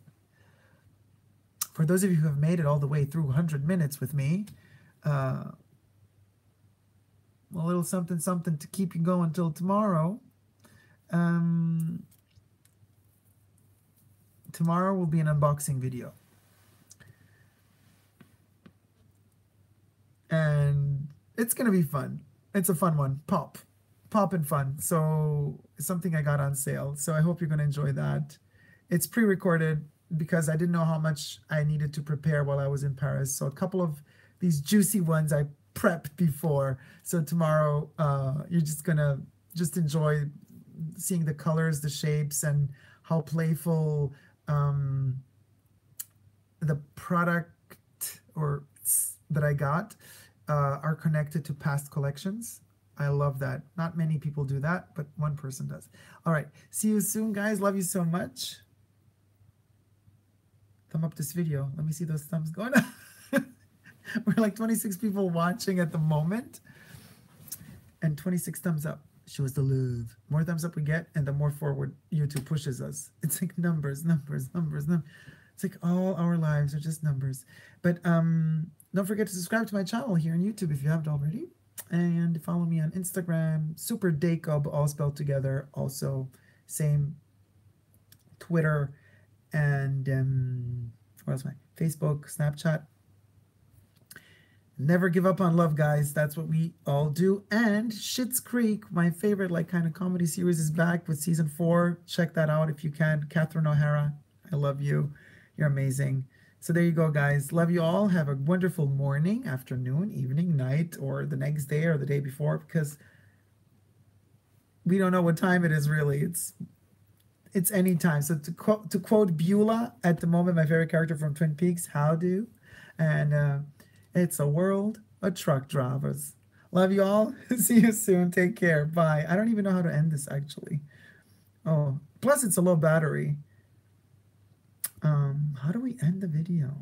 for those of you who have made it all the way through 100 minutes with me, a little something something to keep you going till tomorrow. Tomorrow will be an unboxing video. And it's going to be fun. It's a fun one. Pop and fun. So it's something I got on sale. So I hope you're going to enjoy that. It's pre-recorded because I didn't know how much I needed to prepare while I was in Paris. So a couple of these juicy ones I prepped before. So tomorrow you're just going to enjoy seeing the colors, the shapes, and how playful the product that I got are connected to past collections. I love that. Not many people do that, but one person does. All right. See you soon, guys. Love you so much. Thumb up this video. Let me see those thumbs going up. We're like 26 people watching at the moment. And 26 thumbs up. Shows the love. More thumbs up we get, and the more forward YouTube pushes us. It's like numbers. It's like all our lives are just numbers. But don't forget to subscribe to my channel here on YouTube if you haven't already. And follow me on Instagram, Super Dacob, all spelled together. Also, same Twitter and what else am I? Facebook, Snapchat. Never give up on love, guys. That's what we all do. And Schitt's Creek, my favorite kind of comedy series, is back with season 4. Check that out if you can. Catherine O'Hara, I love you. You're amazing. So there you go, guys. Love you all. Have a wonderful morning, afternoon, evening, night, or the next day or the day before, because we don't know what time it is really. It's any time. So to quote Beulah, at the moment, my favorite character from Twin Peaks, how do? And it's a world of truck drivers. Love you all. See you soon. Take care. Bye. I don't even know how to end this, actually. Oh, plus it's a low battery. How do we end the video?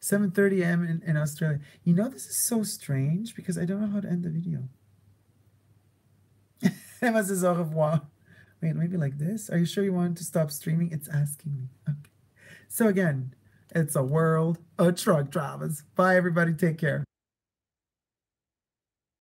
7:30 a.m. in Australia. You know, this is so strange because I don't know how to end the video. Emma says au revoir. Wait, maybe like this? Are you sure you want to stop streaming? It's asking me. Okay. So again, it's a world of truck drivers. Bye, everybody. Take care.